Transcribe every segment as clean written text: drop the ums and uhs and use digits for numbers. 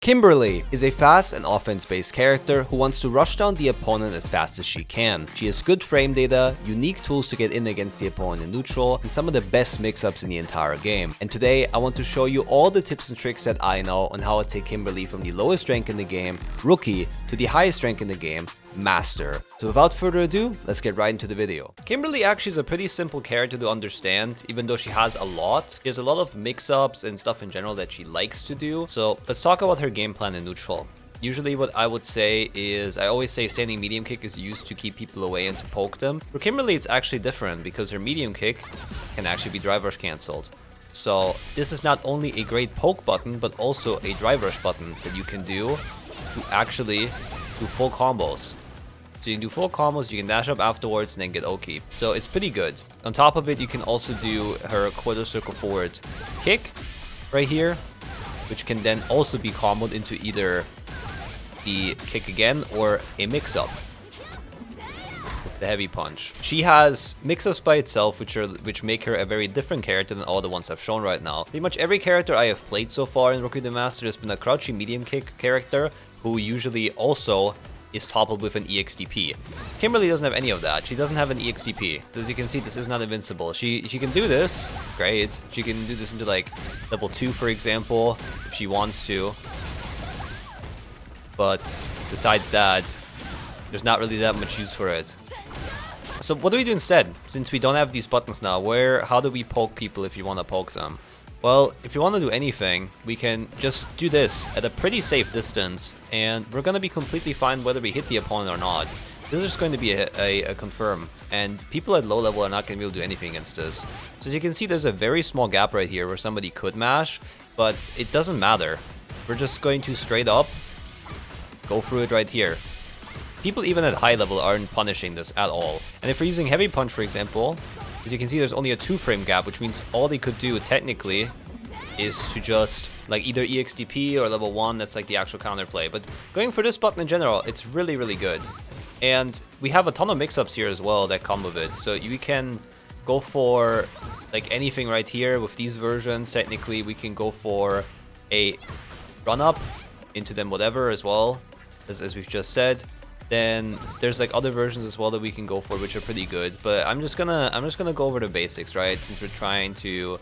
Kimberly is a fast and offense-based character who wants to rush down the opponent as fast as she can. She has good frame data, unique tools to get in against the opponent in neutral, and some of the best mix-ups in the entire game. And today, I want to show you all the tips and tricks that I know on how to take Kimberly from the lowest rank in the game, Rookie, to the highest rank in the game, Master. So without further ado, let's get right into the video. Kimberly actually is a pretty simple character to understand, even though she has a lot. She has a lot of mix-ups and stuff in general that she likes to do. So let's talk about her game plan in neutral. Usually what I would say is, I always say standing medium kick is used to keep people away and to poke them. For Kimberly, it's actually different because her medium kick can actually be drive rush cancelled. So this is not only a great poke button, but also a drive rush button that you can do to actually do full combos. So you can do full combos, you can dash up afterwards and then get Oki. So it's pretty good. On top of it, you can also do her quarter circle forward kick right here, which can then also be comboed into either the kick again or a mix-up with the heavy punch. She has mix-ups by itself, which make her a very different character than all the ones I've shown right now. Pretty much every character I have played so far in Rookie the Master has been a crouching medium kick character who usually also is toppled with an EXDP. Kimberly doesn't have any of that. She doesn't have an EXDP. As you can see, this is not invincible. She can do this. Great. She can do this into like level 2, for example, if she wants to. But besides that, there's not really that much use for it. So what do we do instead? Since we don't have these buttons now, how do we poke people if you want to poke them? Well, if you want to do anything, we can just do this at a pretty safe distance, and we're going to be completely fine whether we hit the opponent or not. This is just going to be a confirm, and people at low level are not going to be able to do anything against this. So as you can see, there's a very small gap right here where somebody could mash, but it doesn't matter. We're just going to straight up go through it right here. People even at high level aren't punishing this at all. And if we're using heavy punch, for example, as you can see, there's only a 2-frame gap, which means all they could do technically is to just like either EXDP or level 1, that's like the actual counterplay. But going for this button in general, it's really, really good. And we have a ton of mix-ups here as well that come with it. So you can go for like anything right here with these versions. Technically, we can go for a run-up into them whatever as well, as we've just said. Then there's like other versions as well that we can go for, which are pretty good. But I'm just gonna go over the basics, right? Since we're trying to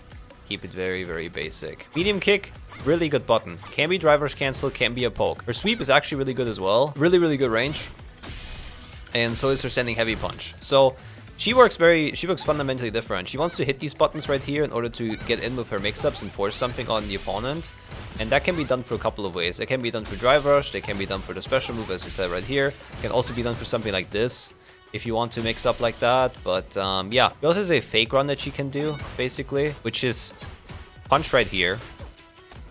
keep it very, very basic. Medium kick, really good button. Can be drive rush cancel, can be a poke. Her sweep is actually really good as well. Really, really good range. And so is her standing heavy punch. So she works fundamentally different. She wants to hit these buttons right here in order to get in with her mix-ups and force something on the opponent. And that can be done for a couple of ways. It can be done for drive rush, they can be done for the special move, as we said right here. It can also be done for something like this, if you want to mix up like that. But yeah, she also has a fake run that she can do, basically, which is punch right here.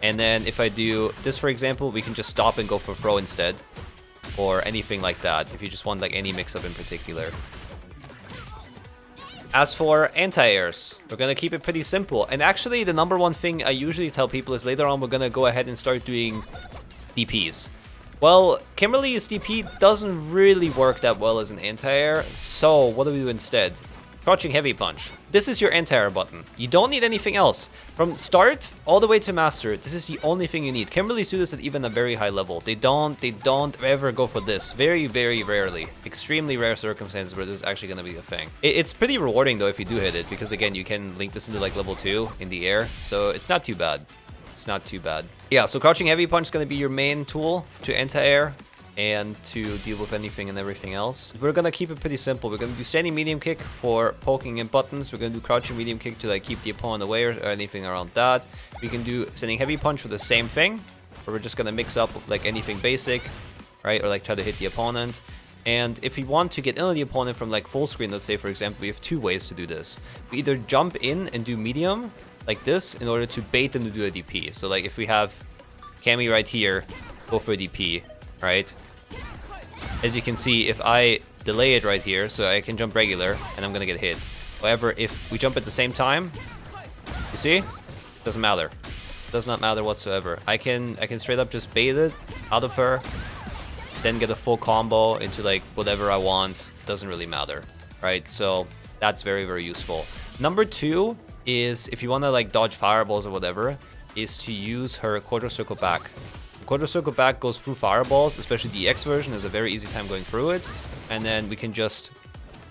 And then if I do this, for example, we can just stop and go for throw instead. Or anything like that, if you just want like any mix-up in particular. As for anti-airs, we're going to keep it pretty simple. And actually, the number one thing I usually tell people is later on we're going to go ahead and start doing DPs. Well, Kimberly's DP doesn't really work that well as an anti-air, so what do we do instead? Crouching heavy punch. This is your anti-air button. You don't need anything else. From start all the way to master, this is the only thing you need. Kimberly do this at even a very high level. They don't ever go for this. Very, very rarely. Extremely rare circumstances where this is actually going to be a thing. It's pretty rewarding though if you do hit it, because again, you can link this into like level 2 in the air, so it's not too bad. It's not too bad. Yeah, so crouching heavy punch is going to be your main tool to anti-air and to deal with anything and everything else. We're gonna keep it pretty simple. We're gonna do standing medium kick for poking in buttons. We're gonna do crouching medium kick to like keep the opponent away or anything around that. We can do standing heavy punch for the same thing, where we're just gonna mix up with like anything basic, right? Or like try to hit the opponent. And if we want to get into the opponent from like full screen, let's say for example, we have 2 ways to do this. We either jump in and do medium like this in order to bait them to do a DP. So like if we have Cammy right here, go for a DP, right? As you can see, if I delay it right here, so I can jump regular, and I'm gonna get hit. However, if we jump at the same time, you see? Doesn't matter. Does not matter whatsoever. I can straight up just bait it out of her, then get a full combo into like whatever I want. Doesn't really matter, right? So that's very, very useful. Number 2 is if you want to like dodge fireballs or whatever, is to use her quarter circle back Quarter circle back goes through fireballs, especially the EX version has a very easy time going through it. And then we can just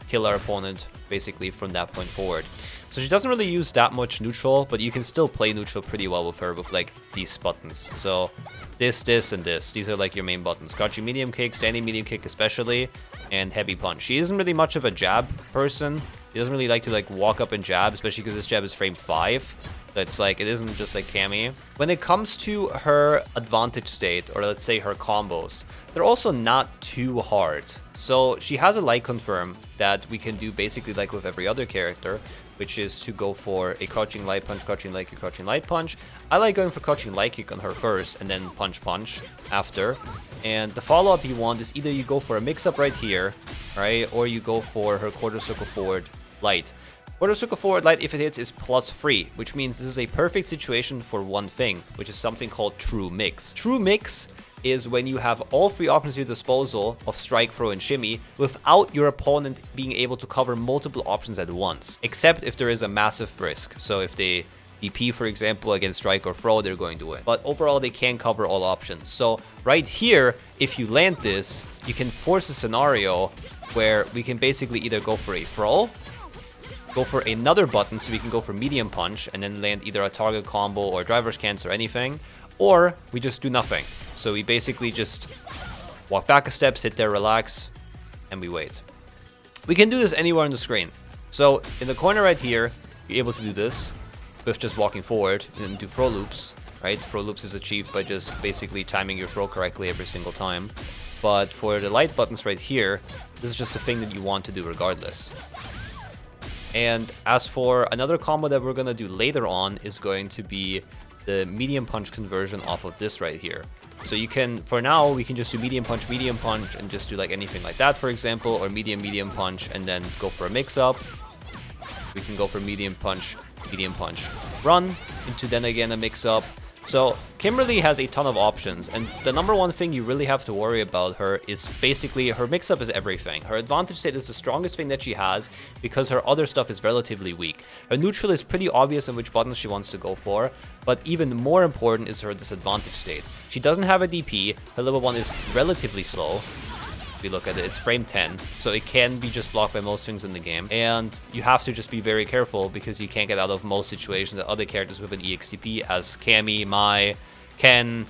kill our opponent basically from that point forward. So she doesn't really use that much neutral, but you can still play neutral pretty well with her with like these buttons. So this, and this. These are like your main buttons. Crouching medium kick, standing medium kick especially, and heavy punch. She isn't really much of a jab person. She doesn't really like to like walk up and jab, especially because this jab is frame 5. So it's like, it isn't just like Cammy. When it comes to her advantage state, or let's say her combos, they're also not too hard. So she has a light confirm that we can do basically like with every other character, which is to go for a crouching light punch, crouching light kick, crouching light punch. I like going for crouching light kick on her first and then punch after. And the follow-up you want is either you go for a mix-up right here, right, or you go for her quarter circle forward light. Quarter circle forward light, if it hits, is +3, which means this is a perfect situation for one thing, which is something called true mix. True mix is when you have all 3 options at your disposal of strike, throw, and shimmy without your opponent being able to cover multiple options at once, except if there is a massive risk. So if they DP, for example, against strike or throw, they're going to win. But overall, they can cover all options. So right here, if you land this, you can force a scenario where we can basically either go for a throw, go for another button, so we can go for medium punch and then land either a target combo or driver's cancel or anything, or we just do nothing. So we basically just walk back a step, sit there, relax, and we wait. We can do this anywhere on the screen. So in the corner right here, you're able to do this with just walking forward and then do throw loops, right? Throw loops is achieved by just basically timing your throw correctly every single time. But for the light buttons right here, this is just a thing that you want to do regardless. And as for another combo that we're going to do later on is going to be the medium punch conversion off of this right here. So you can, for now, we can just do medium punch, and just do like anything like that, for example, or medium punch, and then go for a mix-up. We can go for medium punch, run, into then again a mix-up. So Kimberly has a ton of options, and the number one thing you really have to worry about her is basically her mix-up is everything. Her advantage state is the strongest thing that she has because her other stuff is relatively weak. Her neutral is pretty obvious on which buttons she wants to go for, but even more important is her disadvantage state. She doesn't have a DP, her level 1 is relatively slow. If you look at it, it's frame 10, so it can be just blocked by most things in the game, and you have to just be very careful because you can't get out of most situations that other characters with an EXTP, as Cammy, Mai, Ken,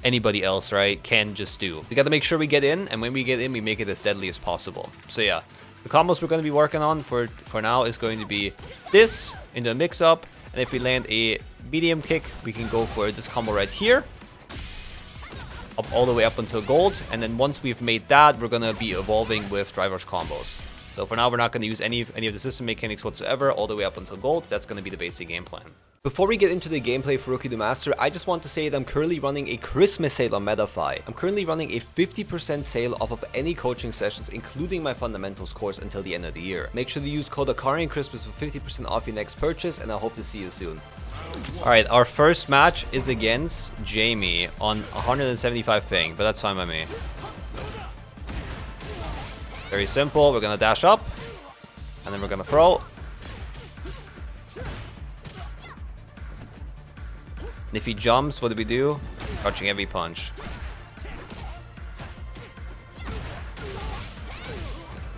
anybody else, right, can just do. We gotta make sure we get in, and when we get in, we make it as deadly as possible. So yeah, the combos we're gonna be working on for now is going to be this into a mix-up, and if we land a medium kick, we can go for this combo right here, up all the way up until gold, and then once we've made that, we're gonna be evolving with driver's combos. So for now, we're not gonna use any of the system mechanics whatsoever, all the way up until gold. That's gonna be the basic game plan. Before we get into the gameplay for Rookie to Master, I just want to say that I'm currently running a Christmas sale on Metafy. I'm currently running a 50% sale off of any coaching sessions, including my fundamentals course, until the end of the year. Make sure to use code AkarianChristmas for 50% off your next purchase, and I hope to see you soon. Alright, our first match is against Jamie on 175 ping, but that's fine by me. Very simple, we're gonna dash up, and then we're gonna throw. And if he jumps, what do we do? Crouching heavy punch.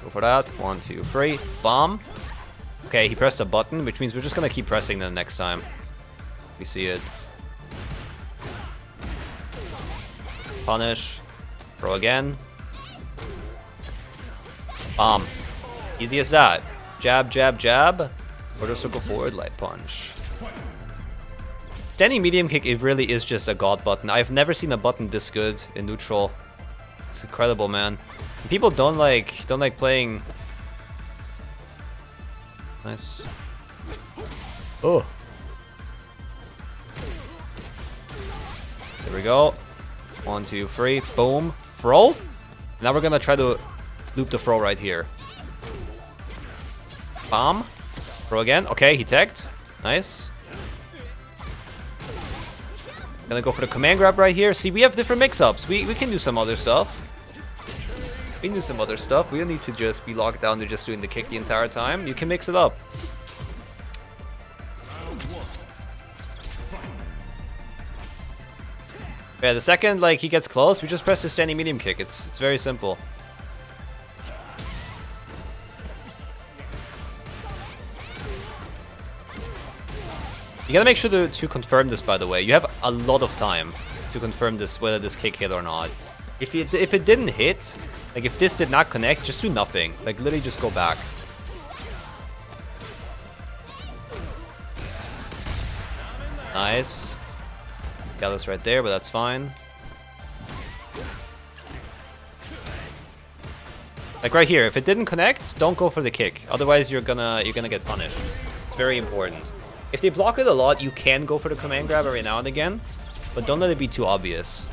Go for that, 1, 2, 3, bomb. Okay, he pressed a button, which means we're just gonna keep pressing them next time we see it. Punish. Throw again. Bomb. Easy as that. Jab, jab, jab. Quarter circle forward, light punch. Standing medium kick, it really is just a god button. I've never seen a button this good in neutral. It's incredible, man. People don't like playing. Nice. Oh. There we go. 1, 2, 3. Boom. Throw. Now we're gonna try to loop the throw right here. Bomb. Throw again. Okay, he tagged. Nice. Gonna go for the command grab right here. See, we have different mix-ups. We can do some other stuff. We can do some other stuff. We don't need to just be locked down to just doing the kick the entire time. You can mix it up. Yeah, the second like he gets close, we just press the standing medium kick. It's very simple. You gotta make sure to confirm this, by the way. You have a lot of time to confirm this, whether this kick hit or not. If it didn't hit, like if this did not connect, just do nothing. Like literally just go back. Nice. Got us right there, but that's fine. Like right here, if it didn't connect, don't go for the kick. Otherwise, you're gonna get punished. It's very important. If they block it a lot, you can go for the command grab every now and again, but don't let it be too obvious.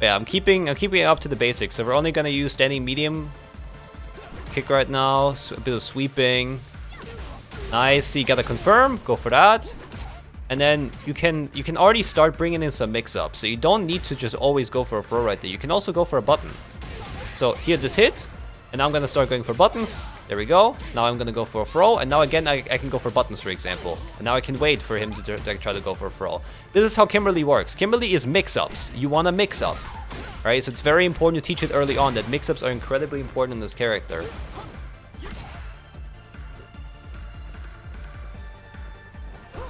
Yeah, I'm keeping it up to the basics. So we're only gonna use standing medium kick right now. A bit of sweeping. Nice. So you gotta confirm. Go for that. And then you can already start bringing in some mix-up. So you don't need to just always go for a throw right there. You can also go for a button. So here, this hit. And now I'm gonna start going for buttons. There we go. Now I'm gonna go for a throw. And now again, I can go for buttons, for example. And now I can wait for him to try to go for a throw. This is how Kimberly works. Kimberly is mix-ups. You wanna mix up. Right? So it's very important to teach it early on that mix-ups are incredibly important in this character.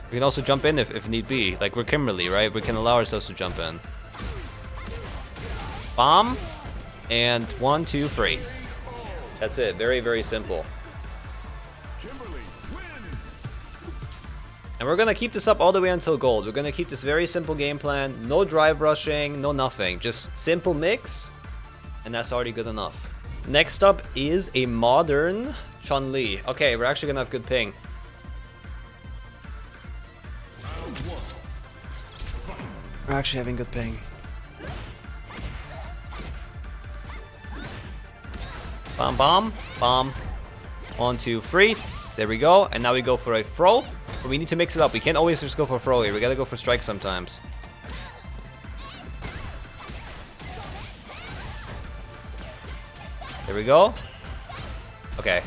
We can also jump in if need be. Like, we're Kimberly, right? We can allow ourselves to jump in. Bomb. And 1, 2, 3. That's it. Very, very simple. And we're going to keep this up all the way until gold. We're going to keep this very simple game plan. No drive rushing, no nothing. Just simple mix. And that's already good enough. Next up is a modern Chun Li. Okay, we're actually going to have good ping. We're actually having good ping. Bomb, bomb, bomb. 1, 2, 3. There we go. And now we go for a throw. But we need to mix it up. We can't always just go for a throw here. We gotta go for strike sometimes. There we go. Okay.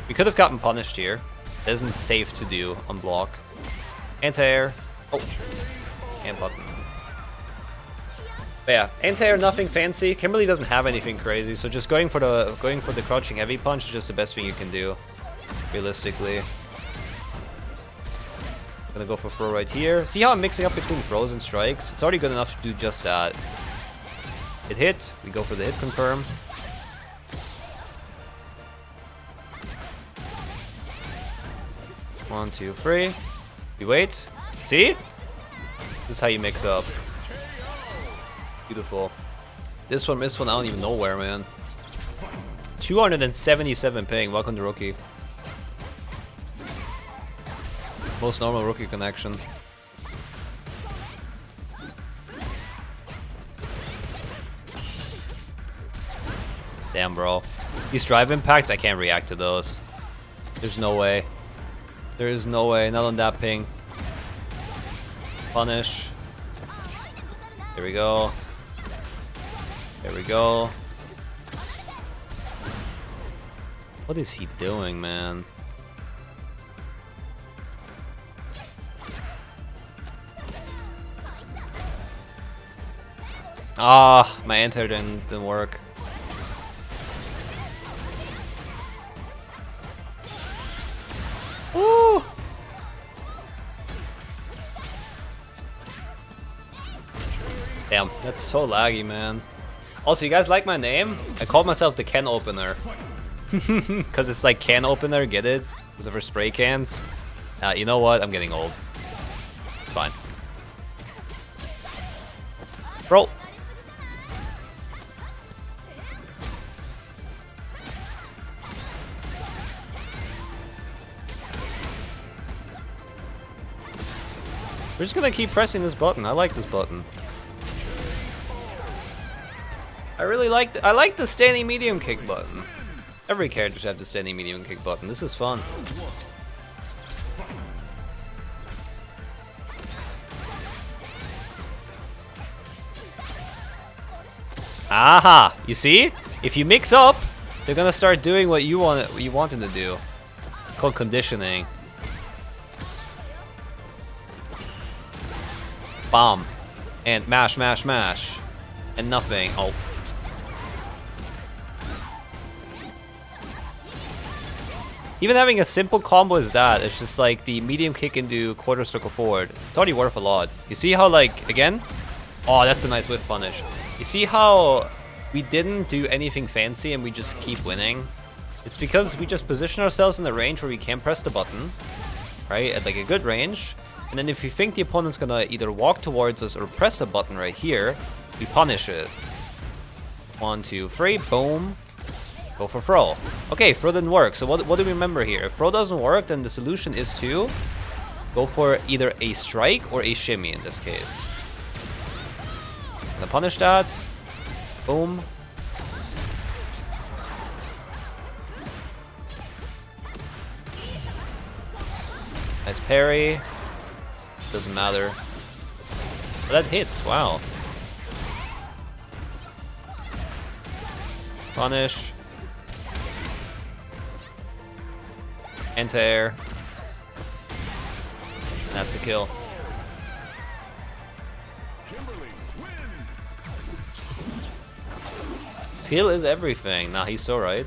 We could have gotten punished here. It isn't safe to do on block. Anti-air. Oh. And button. But yeah, anti-air, nothing fancy. Kimberly doesn't have anything crazy, so just going for the crouching heavy punch is just the best thing you can do, realistically. Gonna go for throw right here. See how I'm mixing up between throws and strikes? It's already good enough to do just that. It hit. We go for the hit confirm. One, two, three. You wait. See? This is how you mix up. Beautiful. This one, I don't even know where, man. 277 ping. Welcome to rookie. Most normal rookie connection. Damn, bro. These drive impacts, I can't react to those. There's no way. There is no way. Not on that ping. Punish. There we go. There we go. What is he doing, man? Ah, my anti didn't work. Woo! Damn, that's so laggy, man. Also, you guys like my name? I called myself the can opener. Because it's like can opener, get it? Because of our spray cans. You know what? I'm getting old. It's fine. Bro. We're just gonna keep pressing this button. I like this button. I like the standing medium kick button. Every character should have the standing medium kick button. This is fun. Aha! You see? If you mix up, they're gonna start doing what you want them to do. It's called conditioning. bomb, and mash, mash, mash, and nothing. Oh. Even having a simple combo as that, it's just like the medium kick into quarter circle forward. It's already worth a lot. You see how, like, again? Oh, that's a nice whiff punish. You see how we didn't do anything fancy and we just keep winning? It's because we just position ourselves in the range where we can press the button, right? At like a good range. And then if we think the opponent's gonna either walk towards us or press a button right here, we punish it. 1, 2, 3, boom. Go for throw. Okay, throw didn't work. So what do we remember here? If throw doesn't work, then the solution is to go for either a strike or a shimmy in this case. Gonna punish that. Boom. Nice parry. Doesn't matter. But that hits, wow. Punish. Anti-air. That's a kill. Skill is everything. Nah, he's so right.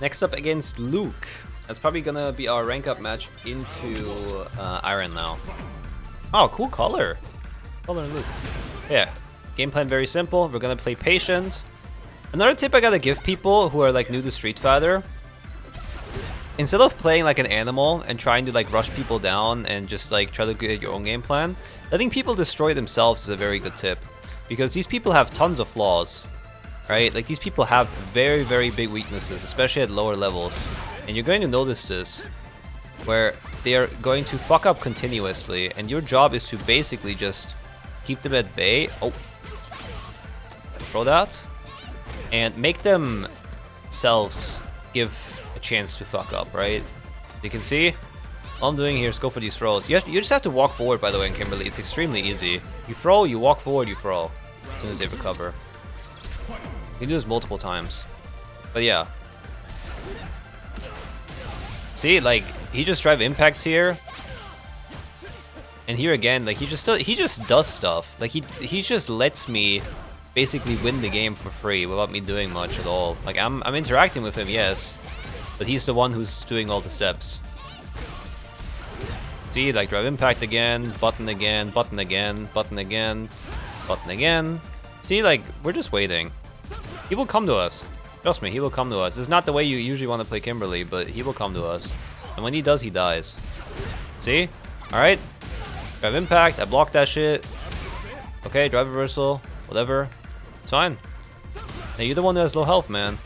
Next up against Luke. That's probably gonna be our rank up match into Iron now. Oh, cool color. Color and Luke. Yeah. Game plan very simple. We're gonna play patient. Another tip I gotta give people who are like new to Street Fighter. Instead of playing like an animal and trying to like rush people down and just like try to get your own game plan, letting people destroy themselves is a very good tip. Because these people have tons of flaws, right? Like these people have very, very big weaknesses, especially at lower levels. And you're going to notice this, where they are going to fuck up continuously, and your job is to basically just keep them at bay. Oh, throw that, and make themselves give a chance to fuck up, right? You can see all I'm doing here is go for these throws. You just have to walk forward, by the way, in Kimberly. It's extremely easy. You throw, you walk forward, you throw as soon as they recover. You can do this multiple times, but yeah. See, like he just drive impacts here, and here again, like he just does stuff. Like he just lets me basically win the game for free without me doing much at all. Like I'm interacting with him, yes, but he's the one who's doing all the steps. See, like drive impact again, button again, button again, button again, button again. See, like we're just waiting. He will come to us. Trust me, he will come to us. It's not the way you usually want to play Kimberly, but he will come to us. And when he does, he dies. See? Alright. Drive impact. I blocked that shit. Okay, drive reversal. Whatever. It's fine. Hey, you're the one that has low health, man.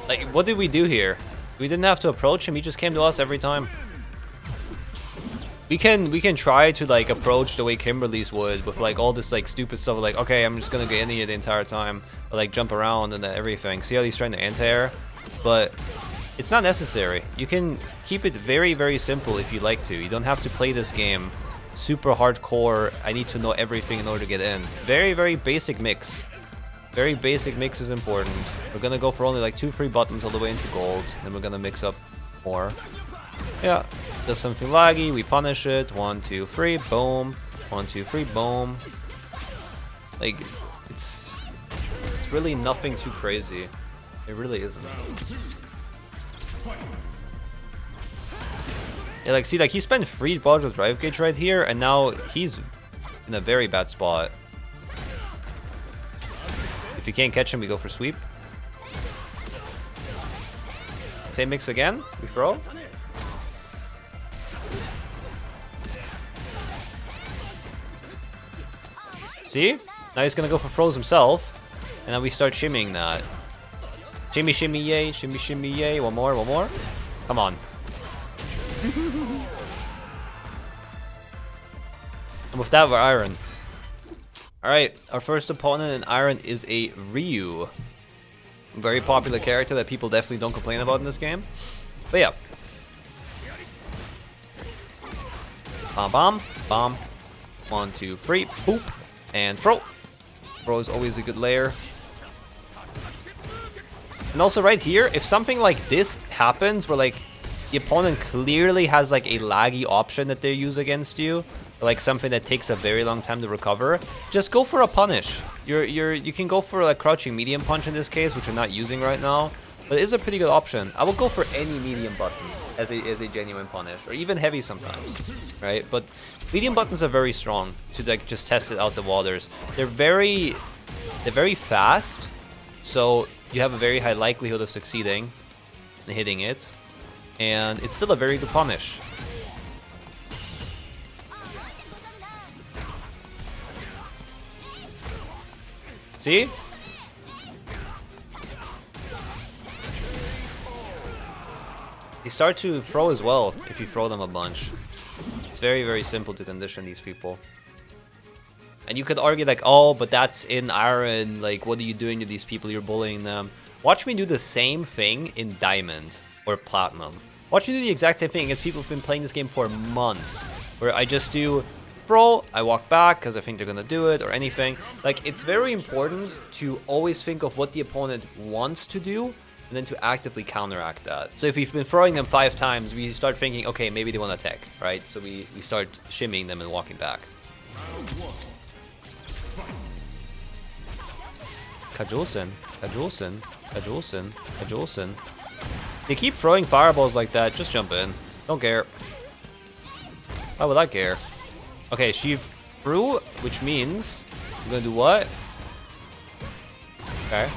Like, what did we do here? We didn't have to approach him. He just came to us every time. We can try to like approach the way Kimberly's would with like all this like stupid stuff like, okay, I'm just gonna get in here the entire time, or like jump around and everything. See how he's trying to anti-air? But it's not necessary. You can keep it very, very simple if you like to. You don't have to play this game super hardcore. I need to know everything in order to get in. Very, very basic mix. Very basic mix is important. We're gonna go for only like 2-3 buttons all the way into gold, then we're gonna mix up more. Yeah, does something laggy, we punish it. 1, 2, 3, boom. 1, 2, 3, boom. Like, it's really nothing too crazy. It really isn't. Yeah, like, see, like, he spent 3 bars with drive gauge right here, and now he's in a very bad spot. If you can't catch him, we go for sweep. Same mix again, we throw. See? Now he's gonna go for throws himself, and then we start shimmying that. Shimmy, shimmy, yay, shimmy, shimmy, yay. One more, one more. Come on. And with that, we're Iron. Alright, our first opponent in Iron is a Ryu. A very popular character that people definitely don't complain about in this game. But yeah. Bomb, bomb, bomb. 1, 2, 3, boop. And throw. Throw is always a good layer. And also right here, if something like this happens where like the opponent clearly has like a laggy option that they use against you, like something that takes a very long time to recover, just go for a punish. You can go for like crouching medium punch in this case, which we're not using right now, but it is a pretty good option. I would go for any medium button as a genuine punish, or even heavy sometimes, right? But medium buttons are very strong to like just test it out the waters. They're very fast, so you have a very high likelihood of succeeding and hitting it, and it's still a very good punish. See? They start to throw as well if you throw them a bunch. It's very, very simple to condition these people. And you could argue like, oh, but that's in Iron, like what are you doing to these people? You're bullying them. Watch me do the same thing in Diamond or Platinum. Watch me do the exact same thing against people who've been playing this game for months, where I just do throw, I walk back because I think they're gonna do it or anything. Like, it's very important to always think of what the opponent wants to do and then to actively counteract that. So if we've been throwing them 5 times, we start thinking, okay, maybe they want to attack, right? So we start shimmying them and walking back. Kajulsen, Kajulsen, Kajulsen, Kajulsen. They keep throwing fireballs like that, just jump in. Don't care. Why would I care? Okay, she threw, which means I'm gonna do what? Okay.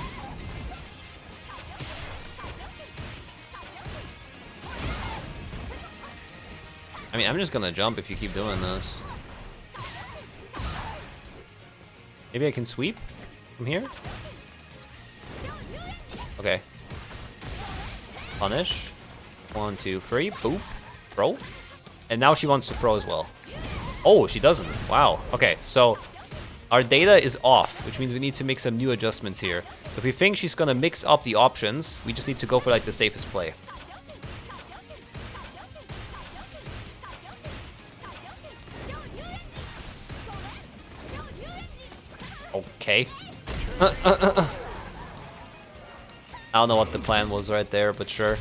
I mean, I'm just gonna jump if you keep doing this. Maybe I can sweep from here? Okay. Punish. 1, 2, 3. Boop. Throw. And now she wants to throw as well. Oh, she doesn't. Wow. Okay, so our data is off, which means we need to make some new adjustments here. If we think she's gonna mix up the options, we just need to go for like the safest play. Okay. I don't know what the plan was right there, but sure.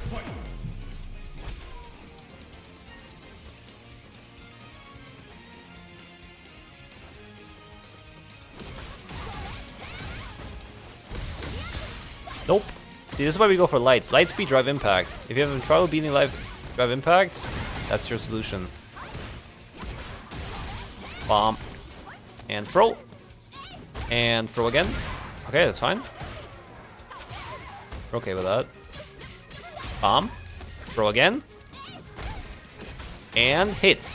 Nope. See, this is why we go for lights. Light speed, drive impact. If you have trouble beating drive impact, that's your solution. Bomb. And throw. And throw again. Okay, that's fine. We're okay with that. Bomb. Throw again. And hit.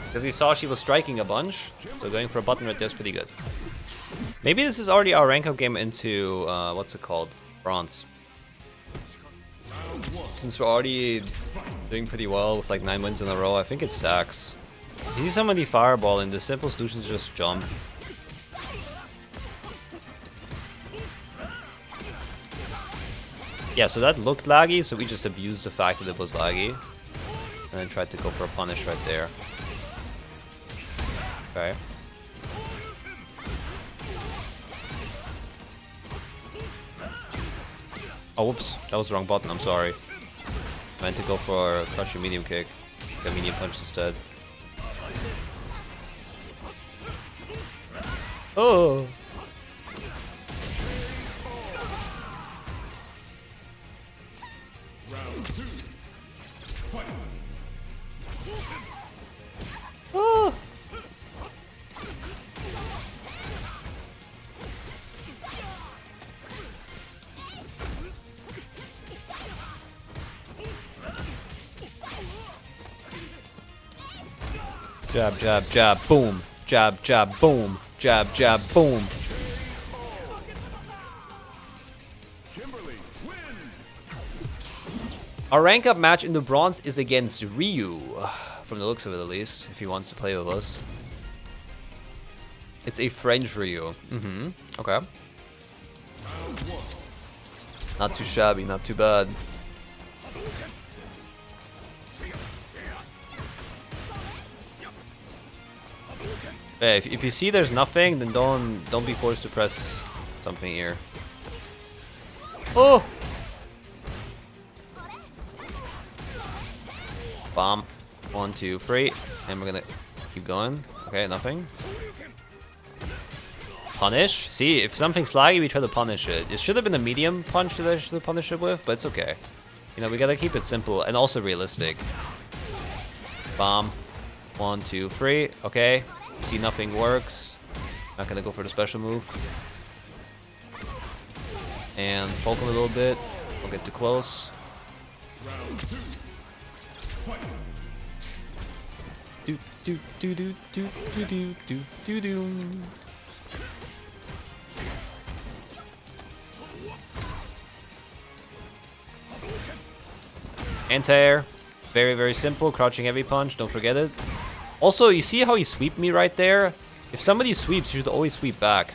Because you saw she was striking a bunch, so going for a button right there is pretty good. Maybe this is already our rank up game into, what's it called? Bronze. Since we're already doing pretty well with like 9 wins in a row, I think it stacks. You see somebody fireball and the simple solution is just jump. Yeah, so that looked laggy, so we just abused the fact that it was laggy. And then tried to go for a punish right there. Okay. Oh, whoops. That was the wrong button, I'm sorry. I meant to go for a crushing medium kick. Get a medium punch instead. Oh! Oh! Jab, jab, jab, boom. Jab, jab, boom. Jab, jab, boom. Kimberly wins. Our rank up match in the bronze is against Ryu. From the looks of it, at least, if he wants to play with us. It's a French Ryu. Okay. Not too shabby, not too bad. Yeah, if you see there's nothing, then don't be forced to press something here. Oh! Bomb. 1, 2, 3, and we're gonna Keep going. Okay, nothing. Punish. See, if something's laggy, we try to punish it. It should have been a medium punch that I should punish it with, but it's okay. You know, we gotta keep it simple and also realistic. Bomb. 1, 2, 3. Okay. See, nothing works. Not gonna go for the special move. And poke him a little bit. Don't get too close. Do do do do do do do do do do. Anti-air. Very, very simple. Crouching heavy punch. Don't forget it. Also, you see how he sweeped me right there? If somebody sweeps, you should always sweep back.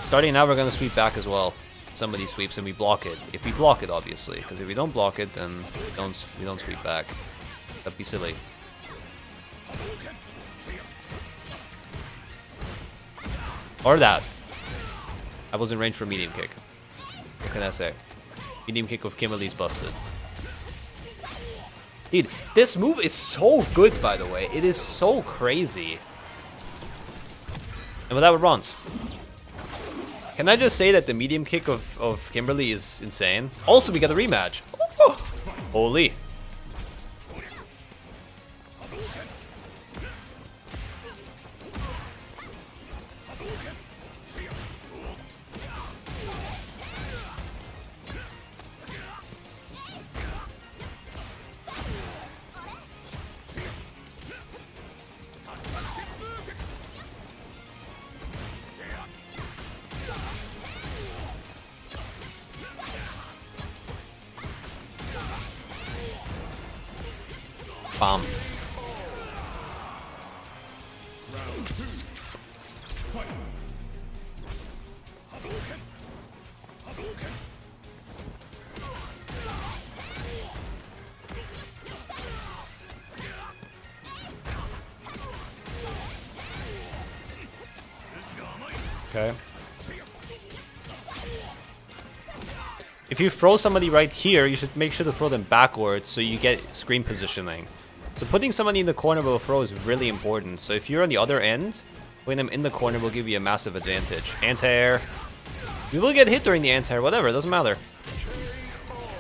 Starting now, we're going to sweep back as well. If somebody sweeps and we block it. If we block it, obviously. Because if we don't block it, then we don't sweep back. That'd be silly. Or that. I was in range for medium kick. What can I say? Medium kick with Kimberly's busted. Dude, this move is so good, by the way. It is so crazy. And without runs. Can I just say that the medium kick of Kimberly is insane? Also, we got a rematch. Oh, holy. Bomb. Okay. If you throw somebody right here, you should make sure to throw them backwards so you get screen positioning. So putting somebody in the corner with a throw is really important. So if you're on the other end, putting them in the corner will give you a massive advantage. Anti-air. We will get hit during the anti-air, whatever, it doesn't matter.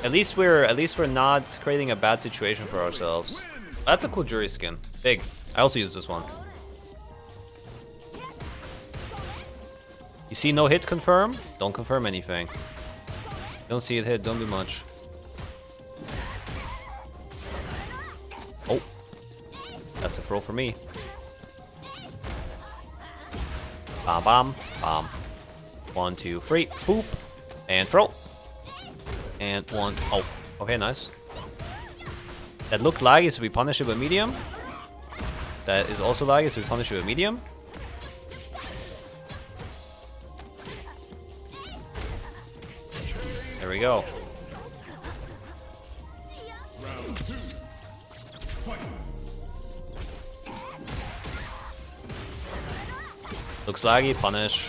At least we're not creating a bad situation for ourselves. That's a cool Juri skin. Big. I also use this one. You see no hit confirm? Don't confirm anything. Don't see it hit, don't do much. Oh. That's a throw for me. Bomb, bomb, bomb. 1, 2, 3. Boop. And throw. And 1. Oh. Okay, nice. That looked laggy, so we punish it with medium. That is also laggy, so we punish it with medium. There we go. Looks laggy, punish.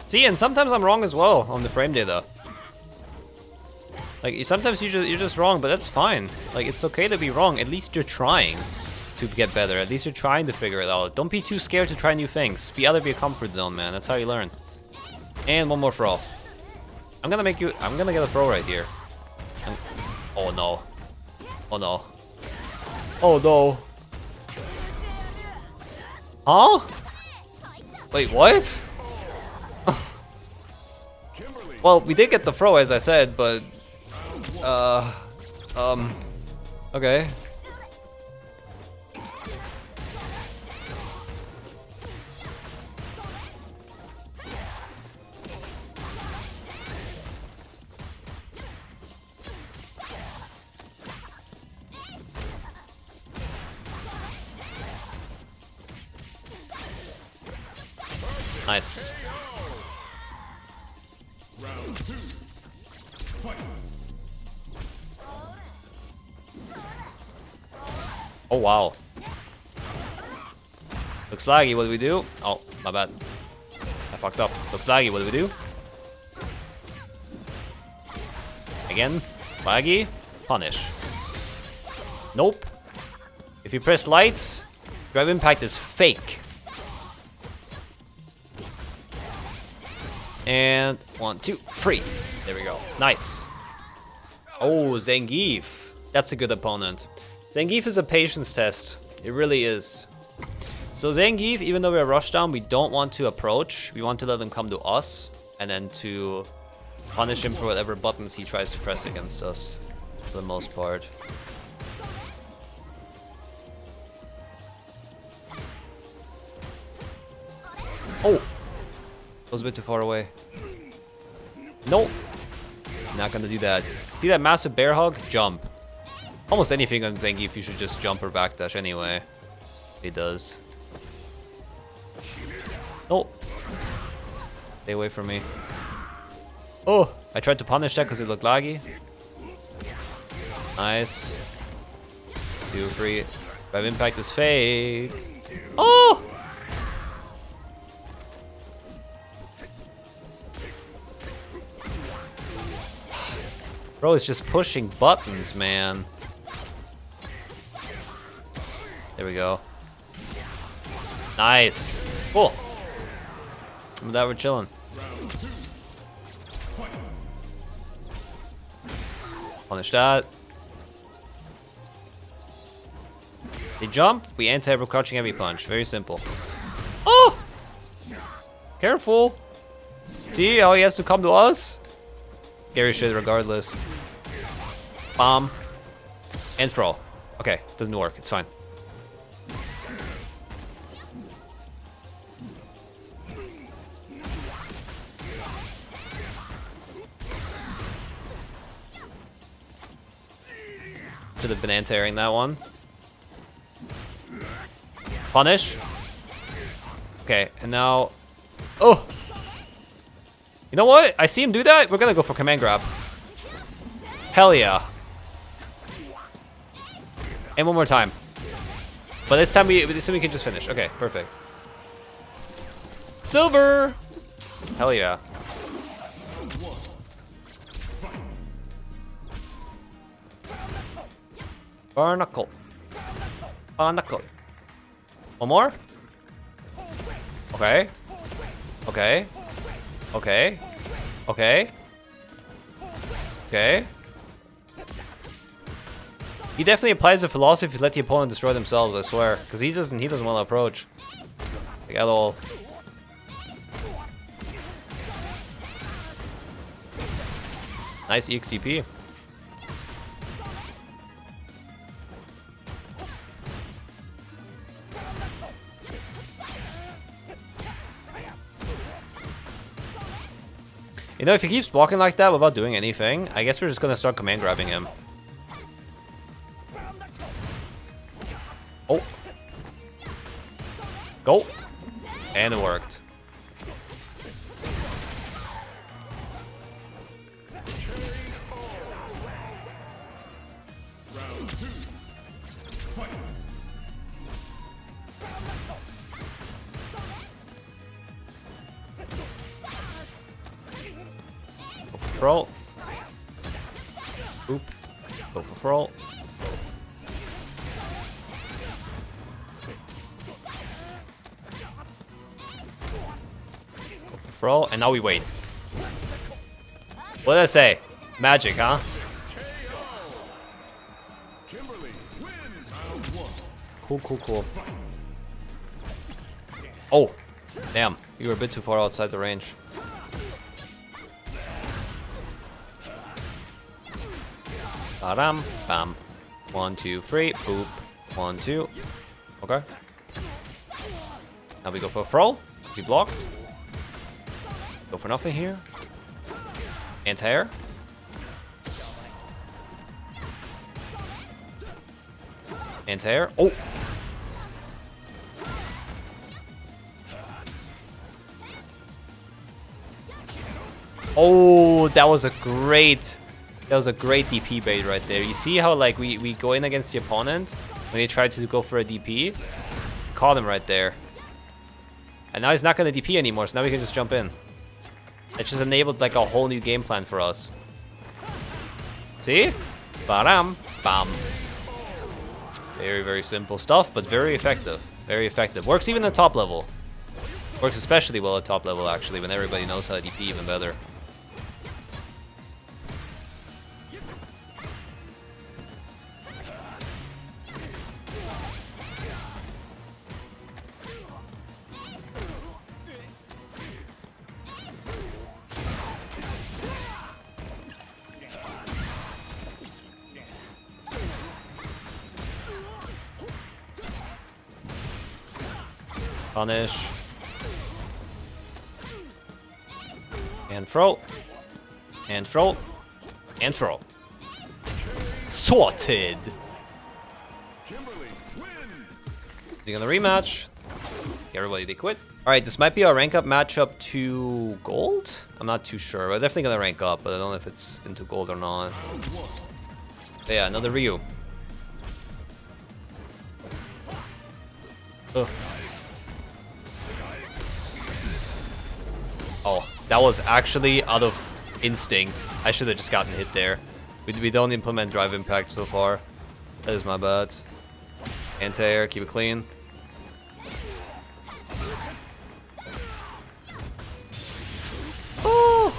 See, and sometimes I'm wrong as well on the frame data. Like, sometimes you're just wrong, but that's fine. Like, it's okay to be wrong. At least you're trying to get better. At least you're trying to figure it out. Don't be too scared to try new things. Be out of your comfort zone, man. That's how you learn. And one more throw. I'm gonna get a throw right here. Oh no. Oh no. Oh no. Huh? Wait, what? Well, we did get the throw, as I said, but... Okay. Nice. Oh wow. Looks laggy, what do we do? Oh, my bad. I fucked up. Looks laggy, what do we do? Again, laggy, punish. Nope. If you press lights, drive impact is fake. And 1, 2, 3. There we go. Nice. Oh, Zangief. That's a good opponent. Zangief is a patience test. It really is. So Zangief, even though we're rushed down, we don't want to approach. We want to let him come to us, and then to punish him for whatever buttons he tries to press against us, for the most part. Oh! That was a bit too far away. Nope. Not gonna do that. See that massive bear hug? Jump. Almost anything on Zangief, you should just jump or backdash anyway. He does. Oh! Stay away from me. Oh! I tried to punish that because it looked laggy. Nice. 2, 3. Drive impact is fake. Oh! Bro is just pushing buttons, man. There we go. Nice. Cool. With that, we're chilling. Punish that. They jump, we anti-air crouching heavy punch. Very simple. Oh! Careful. See how he has to come to us? Scary shit regardless. Bomb. And throw. Okay, doesn't work. It's fine. Should have been anti-airing that one. Punish. Okay, and now... Oh! You know what? I see him do that. We're gonna go for command grab. Hell yeah. And one more time. But this time we can just finish. Okay, perfect. Silver! Hell yeah. Barnacle. Barnacle. One more? Okay. Okay. Okay. Okay. Okay. He definitely applies the philosophy to let the opponent destroy themselves, I swear. Because he doesn't want to approach. Like, at all. Nice EXTP. You know, if he keeps walking like that without doing anything, I guess we're just gonna start command grabbing him. Oh. Go. And it worked. Go for throw. Oop. Go for throw. Go for throw. And now we wait. What did I say? Magic, huh? Kimberly wins round 1. Cool, cool, cool. Oh, damn. You were a bit too far outside the range. Ba-dam, bam. 1, 2, 3, boop. 1, 2. Okay. Now we go for a throw. Is he blocked? Go for nothing here. Anti-air. Anti-air. Oh! Oh, that was a great DP bait right there. You see how like we go in against the opponent when they try to go for a DP? Caught him right there. And now he's not gonna DP anymore, so now we can just jump in. It just enabled like a whole new game plan for us. See? Ba-dam, bam. Very, very simple stuff, but very effective. Very effective. Works even at top level. Works especially well at top level, actually, when everybody knows how to DP even better. Punish. And throw. And throw. And throw. Sorted! Kimberly wins. Is he gonna rematch? Everybody, they quit. Alright, this might be our rank up matchup to gold? I'm not too sure. We're definitely gonna rank up, but I don't know if it's into gold or not. But yeah, another Ryu. Ugh. Oh, that was actually out of instinct. I should have just gotten hit there. We don't implement drive impact so far. That is my bad. Anti-air, keep it clean. Oh!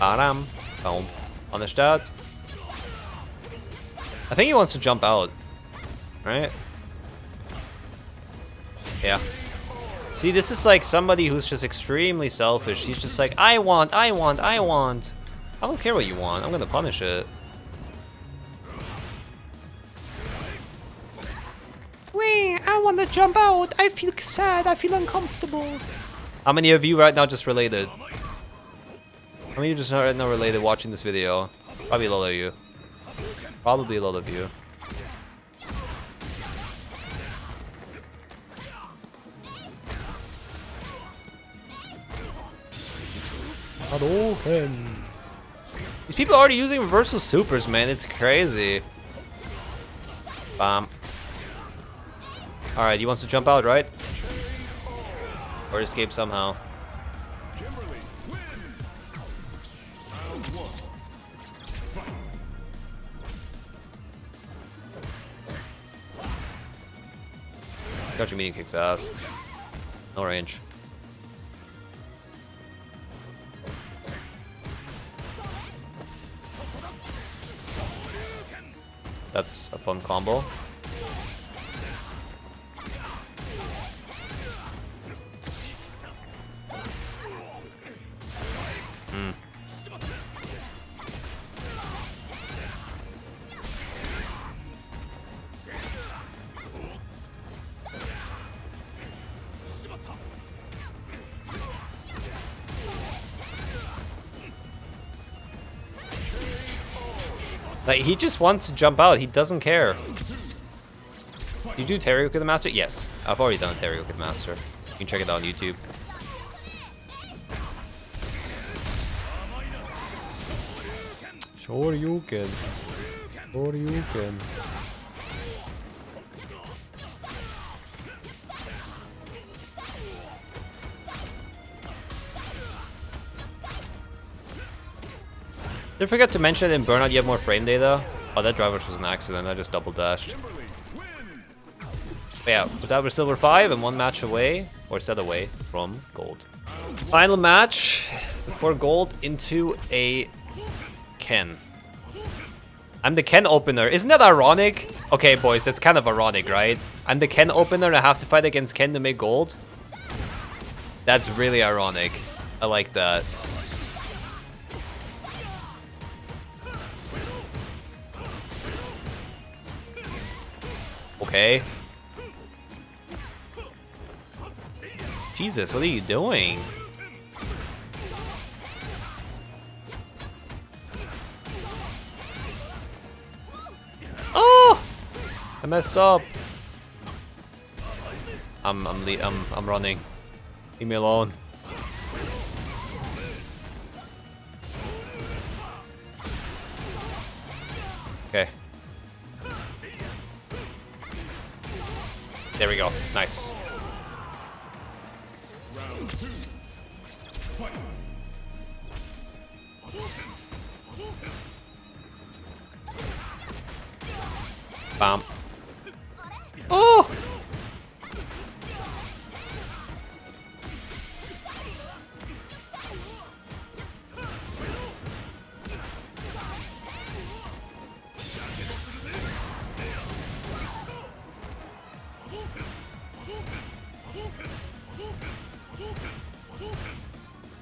Aram. Boom. Punish that. I think he wants to jump out. Right? Yeah. See, this is like somebody who's just extremely selfish. He's just like, I want. I don't care what you want. I'm gonna punish it. Wait, I want to jump out. I feel sad. I feel uncomfortable. How many of you right now just related? How many of you just right now related watching this video? Probably a lot of you. Probably a lot of you. These people are already using reversal supers, man. It's crazy. Bam. Alright, he wants to jump out, right? Or escape somehow. Kimberly wins. Round one. Got your medium kicks ass. No range. That's a fun combo. Like, he just wants to jump out. He doesn't care. You do Terry with the Master? Yes. I've already done Terry with the Master. You can check it out on YouTube. Sure you can. Sure you can. Did I forget to mention in Burnout you have more frame data? Oh, that driver was an accident. I just double dashed. But yeah, with that we're silver 5 and one match away, or set away from gold. Final match before gold into a Ken. I'm the Ken opener. Isn't that ironic? Okay, boys, that's kind of ironic, right? I'm the Ken opener and I have to fight against Ken to make gold. That's really ironic. I like that. Okay. Jesus, what are you doing? Oh! I messed up. I'm running. Leave me alone. Okay. There we go. Nice. Round two. Fight. Bam. Oh!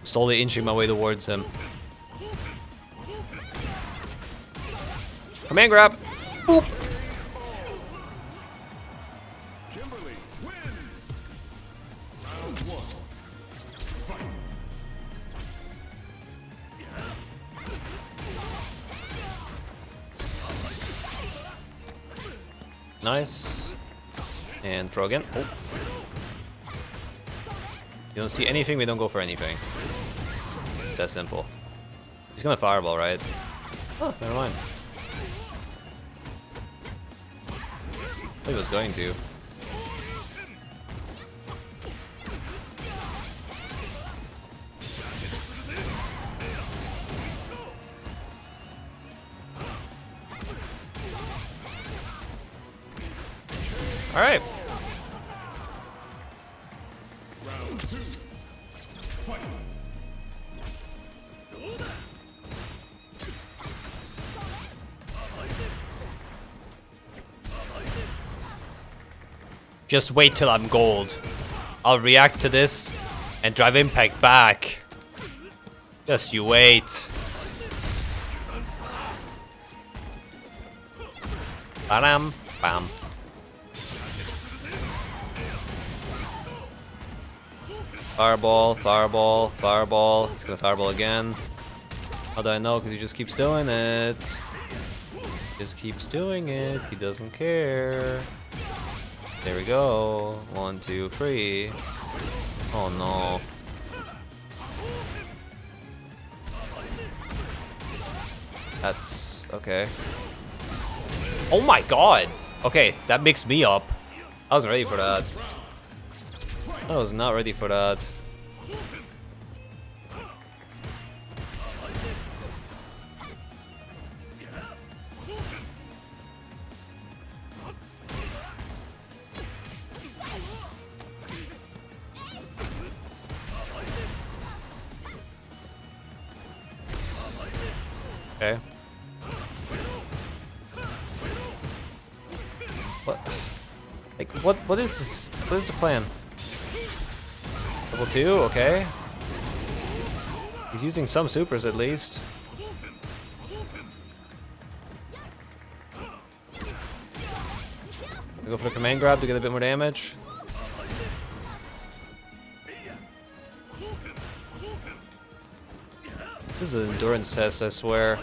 Slowly inching my way towards him. Command grab. Boop. Kimberly wins. Round 1. Fight. Nice. And throw again. Oh. You don't see anything, we don't go for anything. It's that simple. He's gonna fireball, right? Oh, never mind. He was going to. All right. Round 2. Fight. Just wait till I'm gold. I'll react to this and drive impact back. Just you wait. Bam, bam. Fireball, fireball, fireball. He's gonna fireball again. How do I know? Because he just keeps doing it. Just keeps doing it. He doesn't care. There we go. 1, 2, 3. Oh no. That's okay. Oh my god! Okay, that mixed me up. I wasn't ready for that. I was not ready for that. Okay. What? Like, what is this? What is the plan? Level 2, okay. He's using some supers at least. I go for the command grab to get a bit more damage. This is an endurance test, I swear.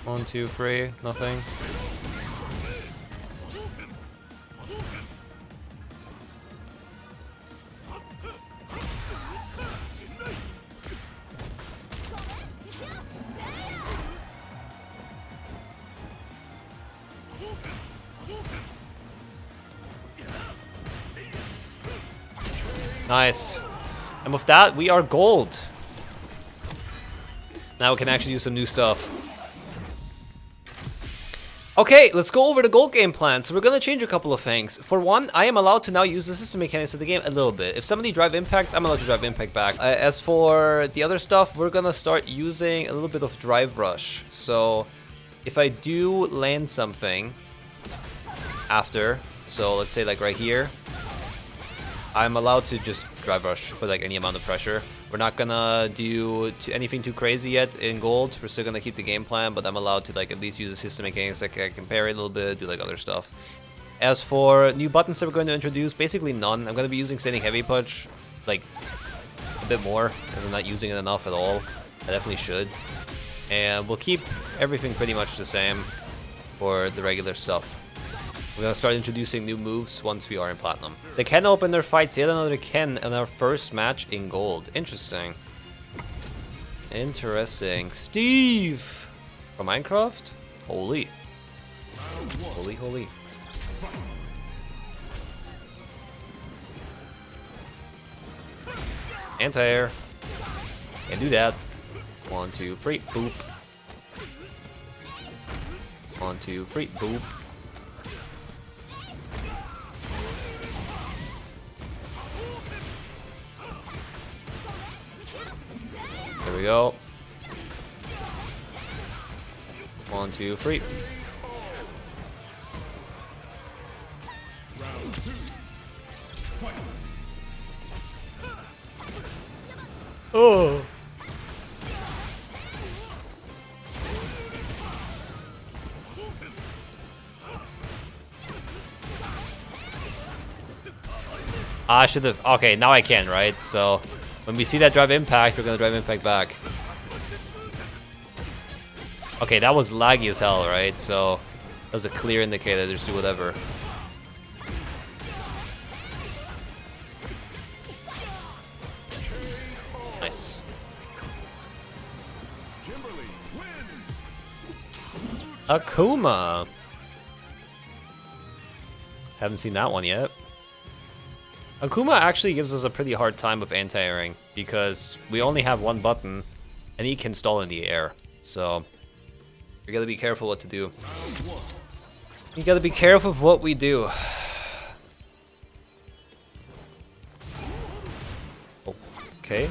1, 2, 3, nothing. Nice. And with that, we are gold. Now we can actually do some new stuff. Okay, let's go over the gold game plan. So we're gonna change a couple of things. For one, I am allowed to now use the system mechanics of the game a little bit. If somebody drive impact, I'm allowed to drive impact back. As for the other stuff, we're gonna start using a little bit of drive rush. So if I do land something after, so let's say like right here, I'm allowed to just drive rush for like any amount of pressure. We're not gonna do anything too crazy yet in gold. We're still gonna keep the game plan, but I'm allowed to like at least use the system mechanics. Like I can parry a little bit, do like other stuff. As for new buttons that we're going to introduce, basically none. I'm gonna be using standing heavy punch like a bit more, as I'm not using it enough at all. I definitely should. And we'll keep everything pretty much the same for the regular stuff. We're gonna start introducing new moves once we are in platinum. They can open their fights, yet another can in our first match in gold. Interesting. Interesting. Steve! From Minecraft? Holy. Holy, holy. Anti-air. Can't do that. 1, 2, 3. Boop. 1, 2, 3, boop. There we go. 1, 2, 3. Round 2. Fight. Oh. I should have. Okay, now I can, right? So when we see that drive impact, we're gonna drive impact back. Okay, that was laggy as hell, right? So that was a clear indicator. Just do whatever. Nice. Kimberly wins. Akuma. Haven't seen that one yet. Akuma actually gives us a pretty hard time with anti-airing because we only have one button and he can stall in the air. So we gotta be careful what to do. You gotta be careful with what we do. Okay.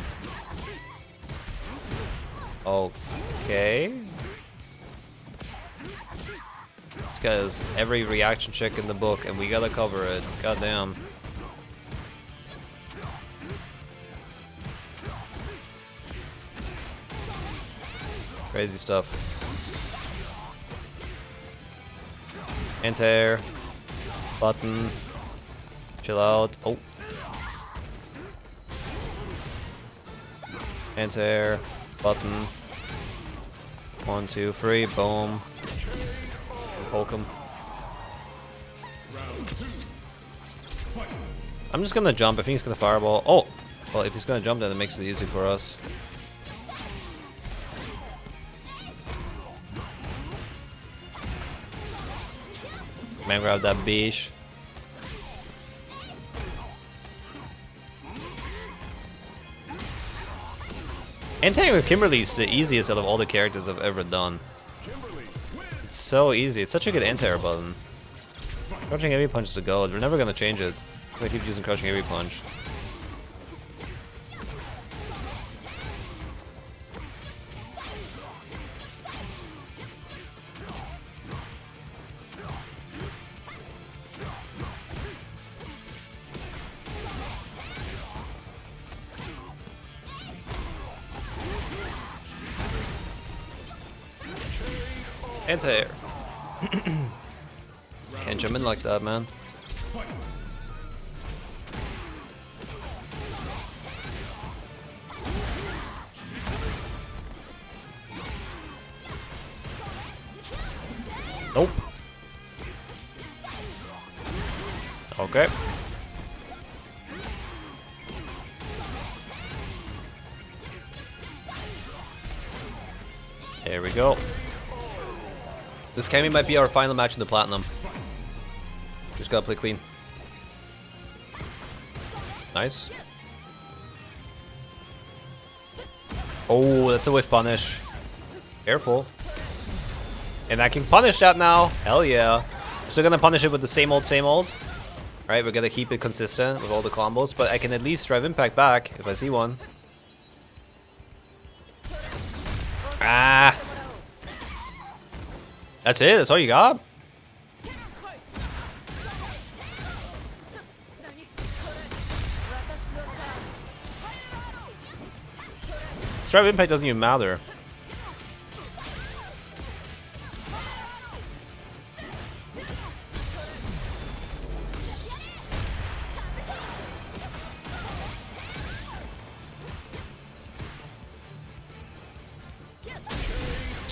Okay. This guy has every reaction check in the book and we gotta cover it. Goddamn. Crazy stuff. Anti-air. Button. Chill out. Oh. Anti-air. Button. 1, 2, 3. Boom. Poke him. I'm just gonna jump. I think he's gonna fireball. Oh! Well, if he's gonna jump, then it makes it easy for us. Man, grab that beach. Anti-airing with Kimberly is the easiest out of all the characters I've ever done. It's so easy. It's such a good anti-air button. Crouching heavy punch is the gold. We're never gonna change it. I keep using crouching heavy punch. Anti-air. Can't jump in like that, man. Nope. Okay. There we go. This Cammy might be our final match in the Platinum. Just gotta play clean. Nice. Oh, that's a whiff punish. Careful. And I can punish that now. Hell yeah. We're still gonna punish it with the same old, same old. Right, we're gonna keep it consistent with all the combos, but I can at least drive impact back if I see one. Ah. That's it? That's all you got? Drive impact doesn't even matter.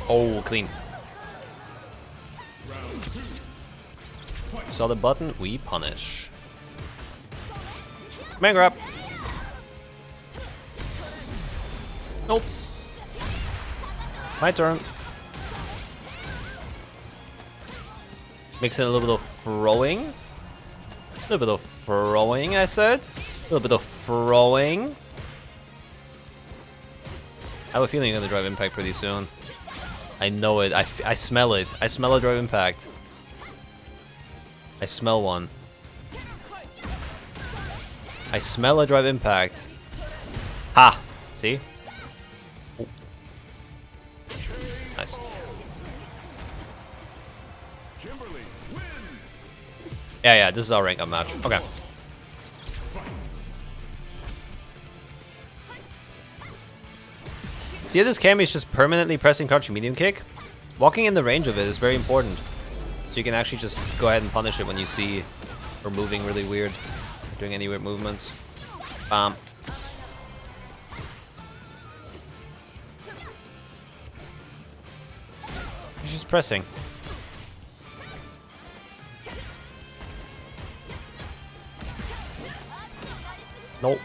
Oh, clean. Saw the button, we punish. Man grab. Nope. My turn. Mixing a little bit of throwing. A little bit of throwing, I said. A little bit of throwing. I have a feeling you're gonna drive impact pretty soon. I know it. I smell it. I smell a drive impact. I smell one. I smell a drive impact. Ha! See? Oh. Nice. Kimberly wins. Yeah, this is our rank up match. Okay. See, this Cammy is just permanently pressing crouching medium kick. Walking in the range of it is very important. So you can actually just go ahead and punish it when you see her moving really weird. Doing any weird movements. She's just pressing. Nope.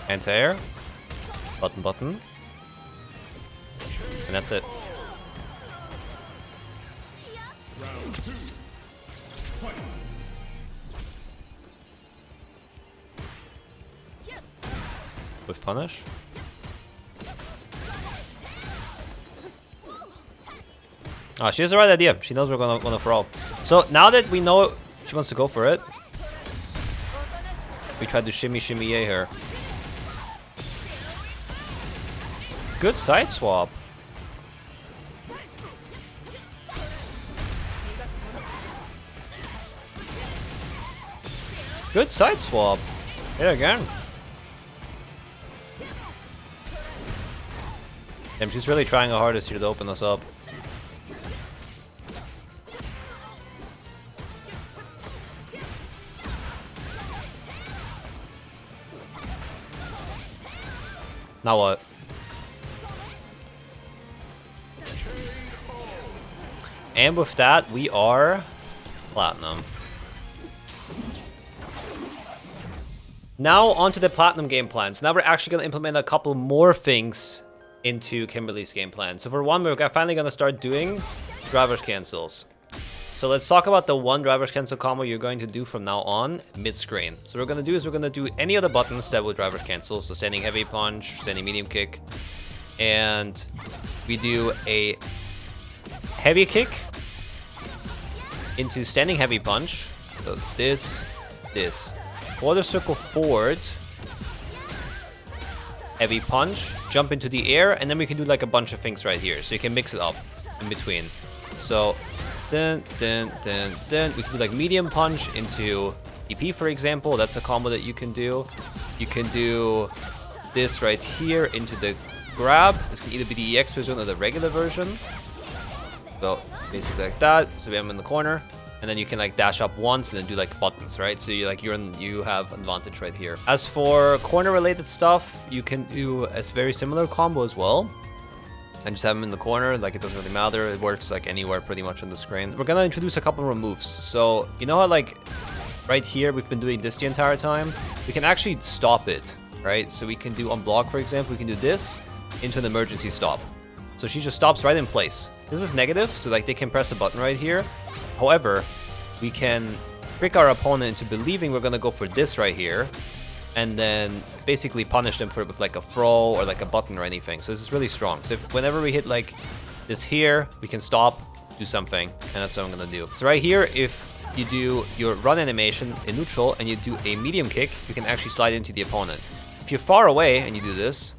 Anti-air. Button. And that's it. Round 2. Fight. With punish. Oh, she has the right idea. She knows we're gonna throw. So now that we know she wants to go for it, we tried to shimmy yay her. Good side swap. Good side swap. Hit again. Damn, she's really trying her hardest here to open us up. Now what? And with that, we are platinum. Now onto the platinum game plan. So now we're actually going to implement a couple more things into Kimberly's game plan. So for one, we're finally going to start doing drivers cancels. So let's talk about the one drivers cancel combo you're going to do from now on mid-screen. So what we're going to do is we're going to do any of the buttons that will drivers cancel. So standing heavy punch, standing medium kick, and we do a heavy kick into standing heavy punch. So this. Quarter circle forward, heavy punch, jump into the air, and then we can do like a bunch of things right here. So you can mix it up in between. So then we can do like medium punch into EP, for example. That's a combo that you can do. You can do this right here into the grab. This can either be the EX version or the regular version. So basically like that. So we have him in the corner. And then you can like dash up once and then do like buttons, right? So you have advantage right here. As for corner related stuff, you can do a very similar combo as well. And just have him in the corner, like it doesn't really matter. It works like anywhere pretty much on the screen. We're gonna introduce a couple more moves. So you know how like right here, we've been doing this the entire time? We can actually stop it, right? So we can do on block, for example, we can do this into an emergency stop. So she just stops right in place. This is negative, so like they can press a button right here. However, we can trick our opponent into believing we're gonna go for this right here, and then basically punish them for it with like a throw or like a button or anything. So this is really strong. So if whenever we hit like this here, we can stop, do something, and that's what I'm gonna do. So right here, if you do your run animation in neutral and you do a medium kick, you can actually slide into the opponent. If you're far away and you do this,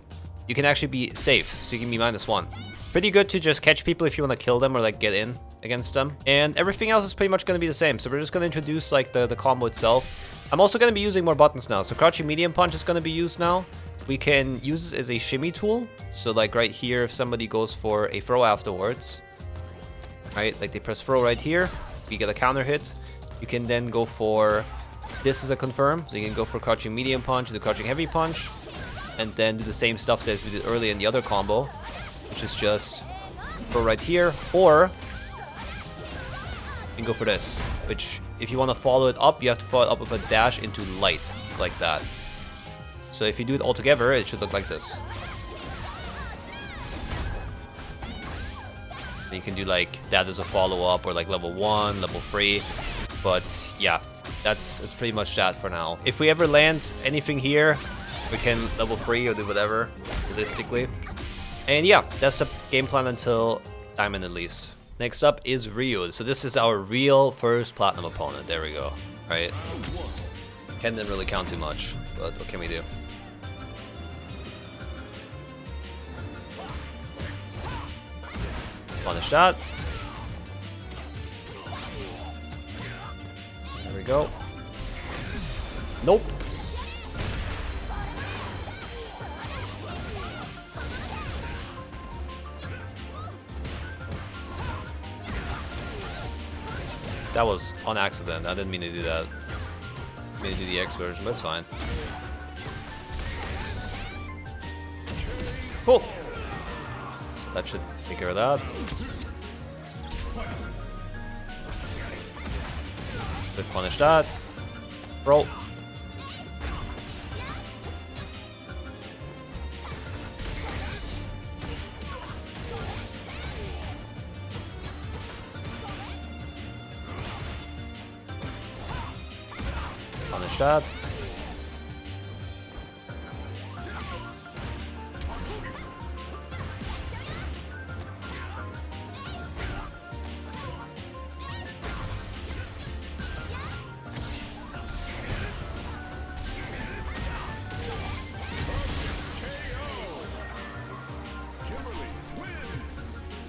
you can actually be safe, so you can be -1. Pretty good to just catch people if you want to kill them or like get in against them. And everything else is pretty much going to be the same. So we're just going to introduce like the combo itself. I'm also going to be using more buttons now. So crouching medium punch is going to be used now. We can use this as a shimmy tool. So like right here, if somebody goes for a throw afterwards, right? Like they press throw right here, we get a counter hit. You can then go for this as a confirm. So you can go for crouching medium punch, do crouching heavy punch, and then do the same stuff as we did earlier in the other combo, which is just throw right here, or you can go for this, which if you want to follow it up, you have to follow it up with a dash into light, like that. So if you do it all together, it should look like this. You can do like that as a follow-up, or like level 1, level 3. But yeah, it's pretty much that for now. If we ever land anything here, we can level 3 or do whatever, realistically. And yeah, that's the game plan until Diamond at least. Next up is Ryu. So this is our real first Platinum opponent. There we go. Right. Ken didn't really count too much, but what can we do? Punish that. There we go. Nope. That was on accident. I didn't mean to do that. I mean to do the X version, but it's fine. Cool. So that should take care of that. Let's punish that. Roll. Punish that.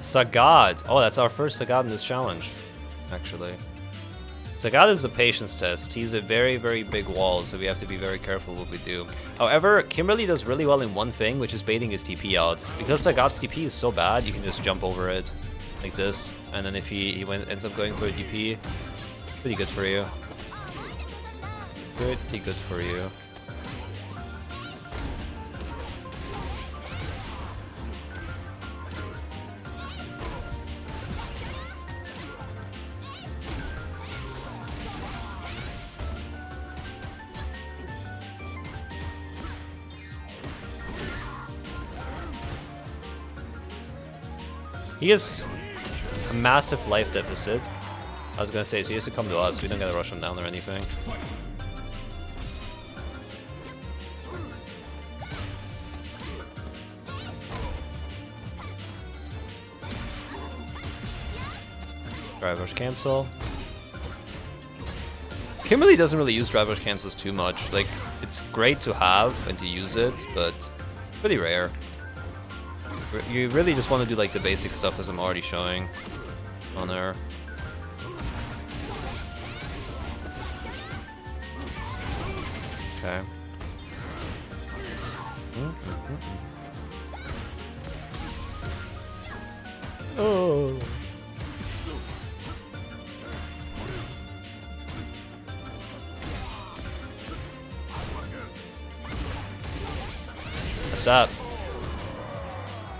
Sagat. Oh, that's our first Sagat in this challenge, actually. Sagat is a patience test. He's a very, very big wall, so we have to be very careful what we do. However, Kimberly does really well in one thing, which is baiting his TP out. Because Sagat's TP is so bad, you can just jump over it like this, and then if he ends up going for a DP, it's pretty good for you. Pretty good for you. He has a massive life deficit. I was gonna say, so he has to come to us. We don't gotta rush him down or anything. Drive rush cancel. Kimberly doesn't really use drive rush cancels too much. Like, it's great to have and to use it, but pretty rare. You really just want to do like the basic stuff as I'm already showing on her. Okay. Oh. Stop.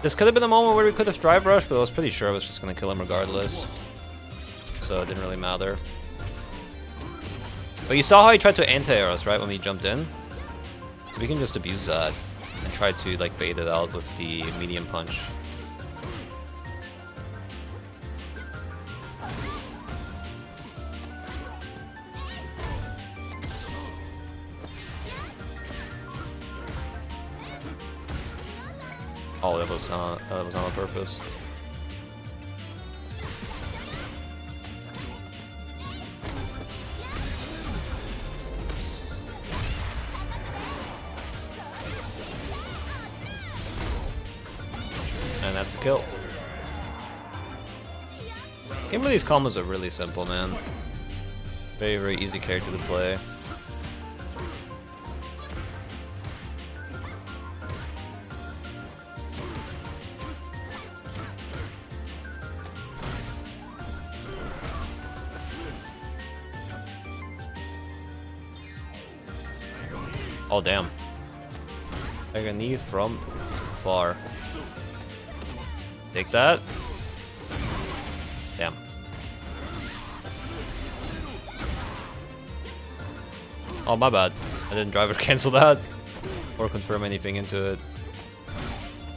This could have been a moment where we could have drive rushed, but I was pretty sure I was just gonna kill him regardless. So it didn't really matter. But you saw how he tried to anti-air us, right, when we jumped in? So we can just abuse that and try to like bait it out with the medium punch. Oh, that was not on purpose. And that's a kill. Kimberly's combos are really simple, man. Very, very easy character to play. Oh damn. Like a knee from far. Take that. Damn. Oh my bad. I didn't driver cancel that or confirm anything into it.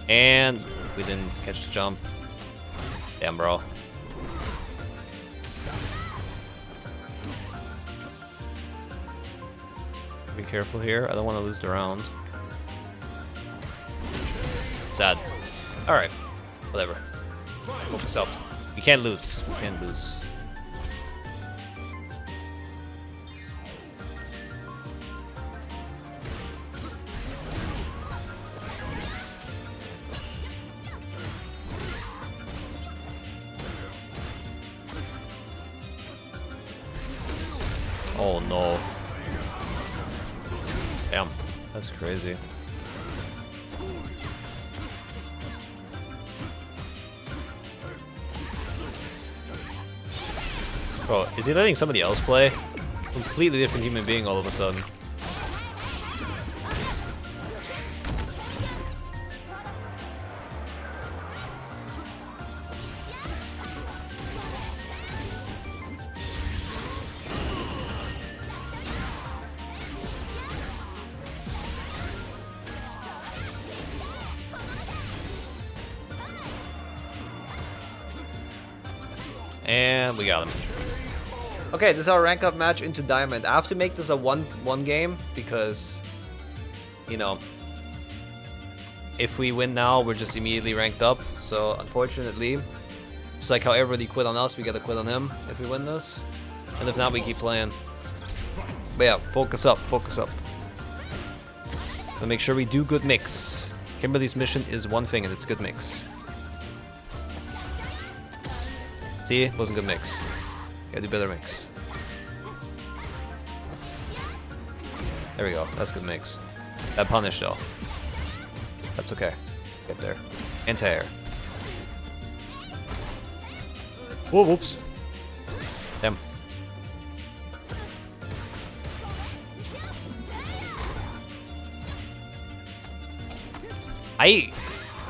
And we didn't catch the jump. Damn, bro. Be careful here. I don't want to lose the round. Sad. Alright. Whatever. Focus up. You can't lose. You can't lose. Oh no. Damn. That's crazy. Bro, is he letting somebody else play? Completely different human being all of a sudden. And we got him. Okay, this is our rank up match into Diamond. I have to make this a one game because, you know, if we win now, we're just immediately ranked up. So unfortunately, just like how everybody quit on us, we gotta quit on him if we win this. And if not, we keep playing. But yeah, focus up, focus up. So make sure we do good mix. Kimberly's mission is one thing, and it's good mix. See, it wasn't good mix. Gotta do better mix. There we go. That's good mix. That punish though. That's okay. Get there. Anti-air. Whoa, whoops. Damn.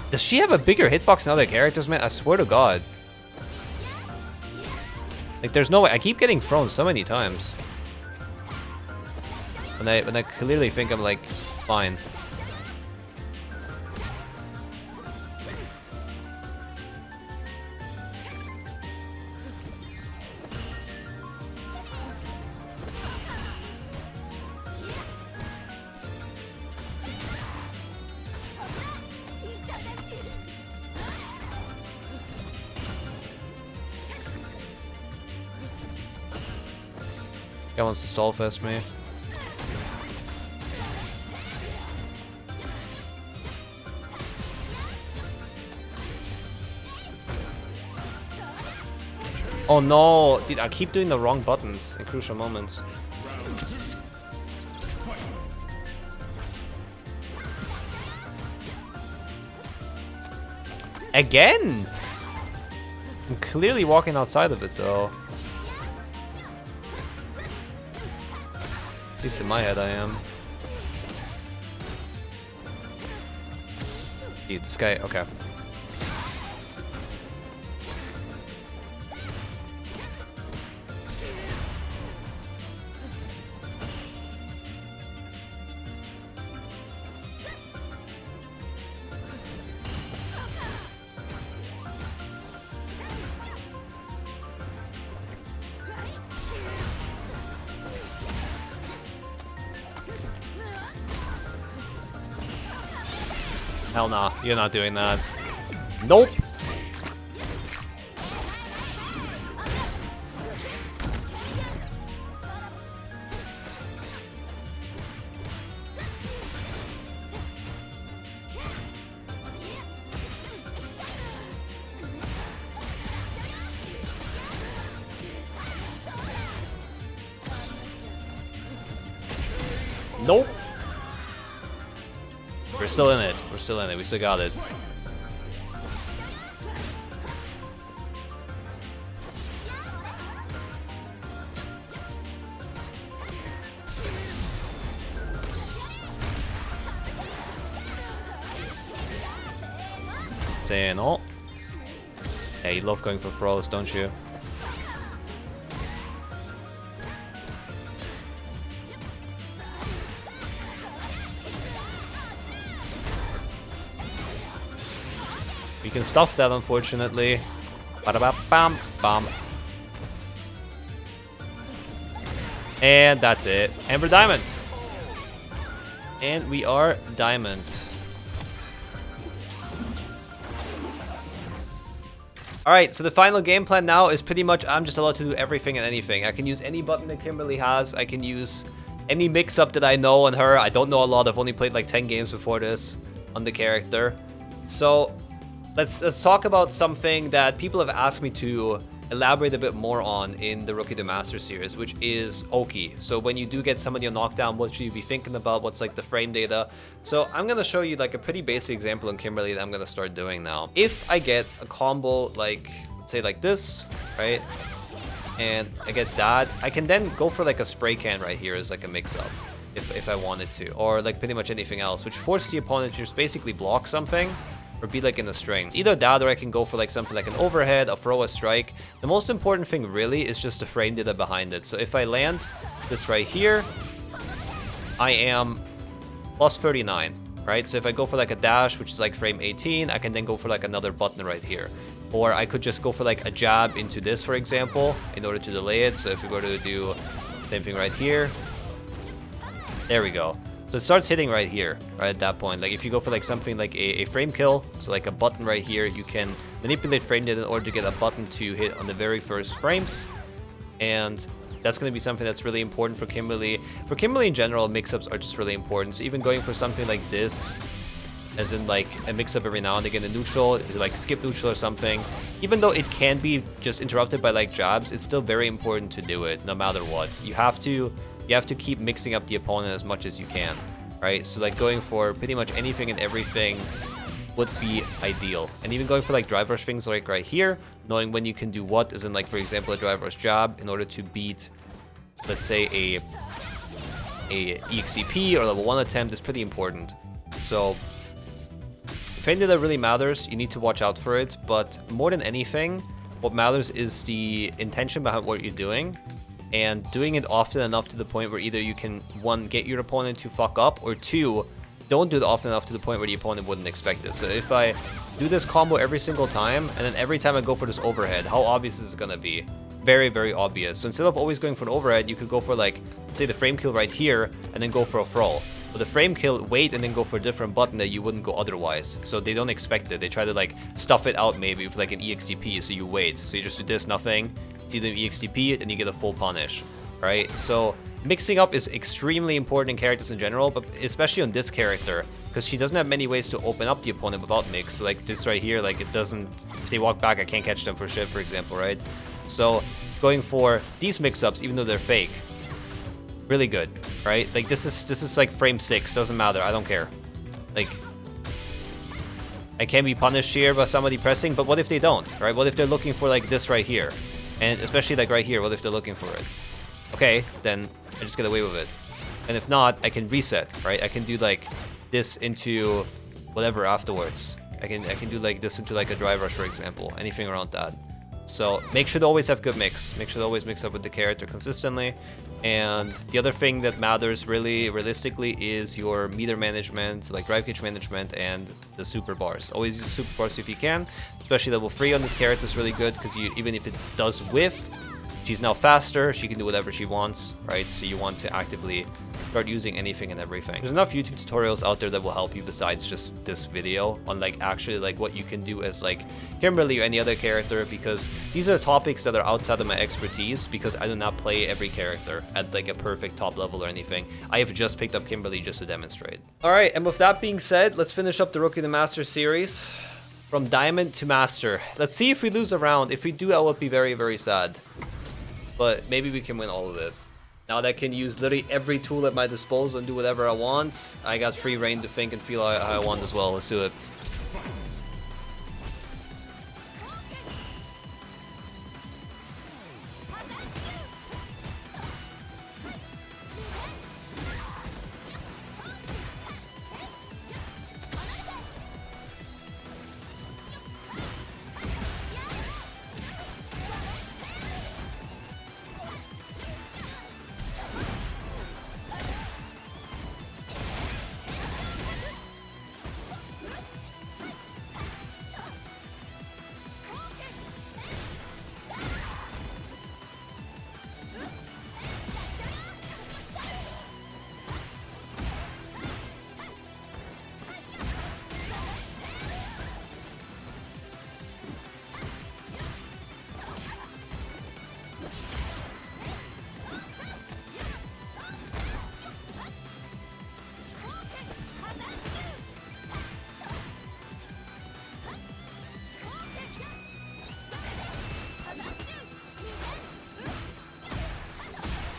Does she have a bigger hitbox than other characters, man? I swear to God. Like, there's no way. I keep getting thrown so many times. When I clearly think I'm, like, fine. Guy wants to stall fest me. Oh no, dude, I keep doing the wrong buttons in crucial moments. Again! I'm clearly walking outside of it though. At least in my head I am. Dude, this guy, okay. Hell nah, you're not doing that. Nope. Nope. We're still in it. We're still in it. We still got it. Saying, oh. Yeah, you love going for throws, don't you? We can stuff that, unfortunately. Ba-da-ba-bam, bam. And that's it. And we're diamond. And we are diamond. Alright, so the final game plan now is pretty much I'm just allowed to do everything and anything. I can use any button that Kimberly has. I can use any mix-up that I know on her. I don't know a lot. I've only played like 10 games before this on the character. So let's talk about something that people have asked me to elaborate a bit more on in the Rookie to Master series, which is Oki. So when you do get somebody on knockdown, what should you be thinking about? What's like the frame data? So I'm gonna show you like a pretty basic example in Kimberly that I'm gonna start doing now. If I get a combo like, let's say like this, right? And I get that, I can then go for like a spray can right here as like a mix-up if I wanted to, or like pretty much anything else, which forces the opponent to just basically block something or be like in a string. It's either that or I can go for like something like an overhead, a throw, a strike. The most important thing really is just the frame data behind it. So if I land this right here, I am plus 39, right? So if I go for like a dash, which is like frame 18, I can then go for like another button right here. Or I could just go for like a jab into this, for example, in order to delay it. So if we were to do same thing right here, there we go. So it starts hitting right here, right at that point. Like if you go for like something like a frame kill, so like a button right here, you can manipulate frame data in order to get a button to hit on the very first frames. And that's going to be something that's really important for Kimberly. For Kimberly in general, mix-ups are just really important. So even going for something like this, as in like a mix-up every now and again in neutral, like skip neutral or something, even though it can be just interrupted by like jabs, it's still very important to do it no matter what. You have to keep mixing up the opponent as much as you can, right? So like going for pretty much anything and everything would be ideal. And even going for like drive rush things like right here, knowing when you can do what, as in like for example a drive rush jab in order to beat, let's say a EXCP or level 1 attempt is pretty important. So frame data really matters, you need to watch out for it, but more than anything, what matters is the intention behind what you're doing, and doing it often enough to the point where either you can, one, get your opponent to fuck up, or two, don't do it often enough to the point where the opponent wouldn't expect it. So if I do this combo every single time, and then every time I go for this overhead, how obvious is it gonna be? Very, very obvious. So instead of always going for an overhead, you could go for like, let's say the frame kill right here, and then go for a throw. But the frame kill, wait, and then go for a different button that you wouldn't go otherwise. So they don't expect it. They try to like stuff it out maybe with like an EXTP, so you wait. So you just do this, nothing, see the EXTP, and you get a full punish, right? So mixing up is extremely important in characters in general, but especially on this character, because she doesn't have many ways to open up the opponent without mix. So like this right here, like it doesn't, if they walk back, I can't catch them for shit, for example, right? So going for these mix-ups, even though they're fake, really good, right? Like this is like frame 6, doesn't matter, I don't care. Like I can be punished here by somebody pressing, but what if they don't, right? What if they're looking for like this right here? And especially like right here, what if they're looking for it? Okay, then I just get away with it. And if not, I can reset, right? I can do like this into whatever afterwards. I can do like this into like a drive rush, for example, anything around that. So make sure to always have good mix. Make sure to always mix up with the character consistently. And the other thing that matters really realistically is your meter management, like drive gauge management, and the super bars. Always use the super bars if you can, especially level 3 on this character is really good, because even if it does whiff, she's now faster, she can do whatever she wants, right? So you want to actively start using anything and everything. There's enough YouTube tutorials out there that will help you besides just this video on like actually like what you can do as like Kimberly or any other character, because these are topics that are outside of my expertise, because I do not play every character at like a perfect top level or anything. I have just picked up Kimberly just to demonstrate. All right, and with that being said, let's finish up the Rookie to Master series from Diamond to Master. Let's see if we lose a round. If we do, I would be very, very sad. But maybe we can win all of it. Now that I can use literally every tool at my disposal and do whatever I want, I got free reign to think and feel how I want as well. Let's do it.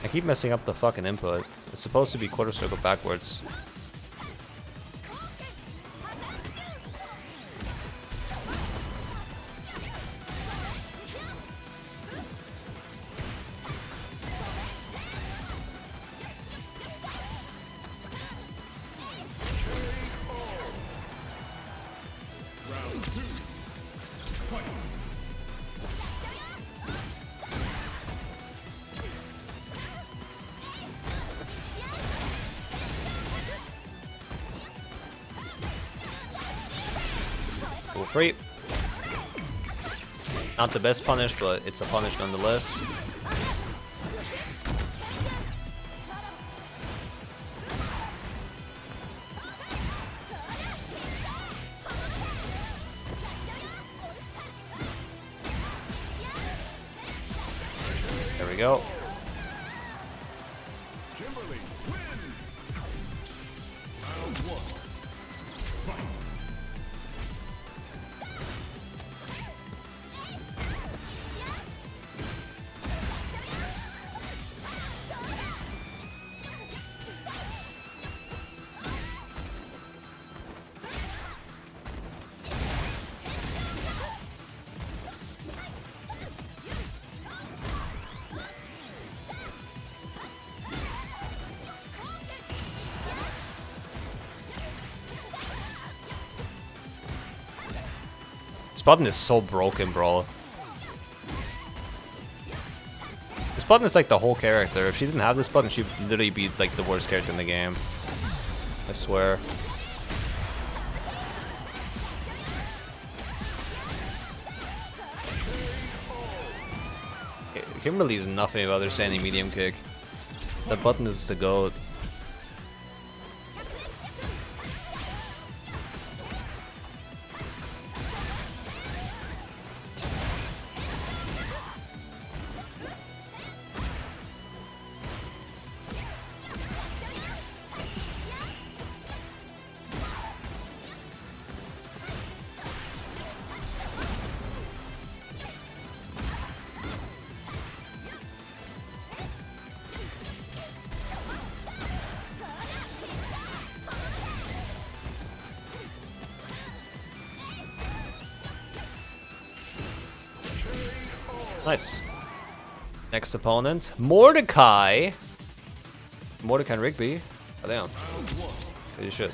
I keep messing up the fucking input. It's supposed to be quarter circle backwards. Round 2. Fight. Go free. Not the best punish, but it's a punish nonetheless. There we go. Kimberly wins. Round 1. Fight. This button is so broken, bro. This button is like the whole character. If she didn't have this button, she'd literally be like the worst character in the game. I swear. Kimberly is nothing about her standing medium kick. That button is the GOAT. Nice. Next opponent, Mordecai. Mordecai and Rigby. Oh damn. You should.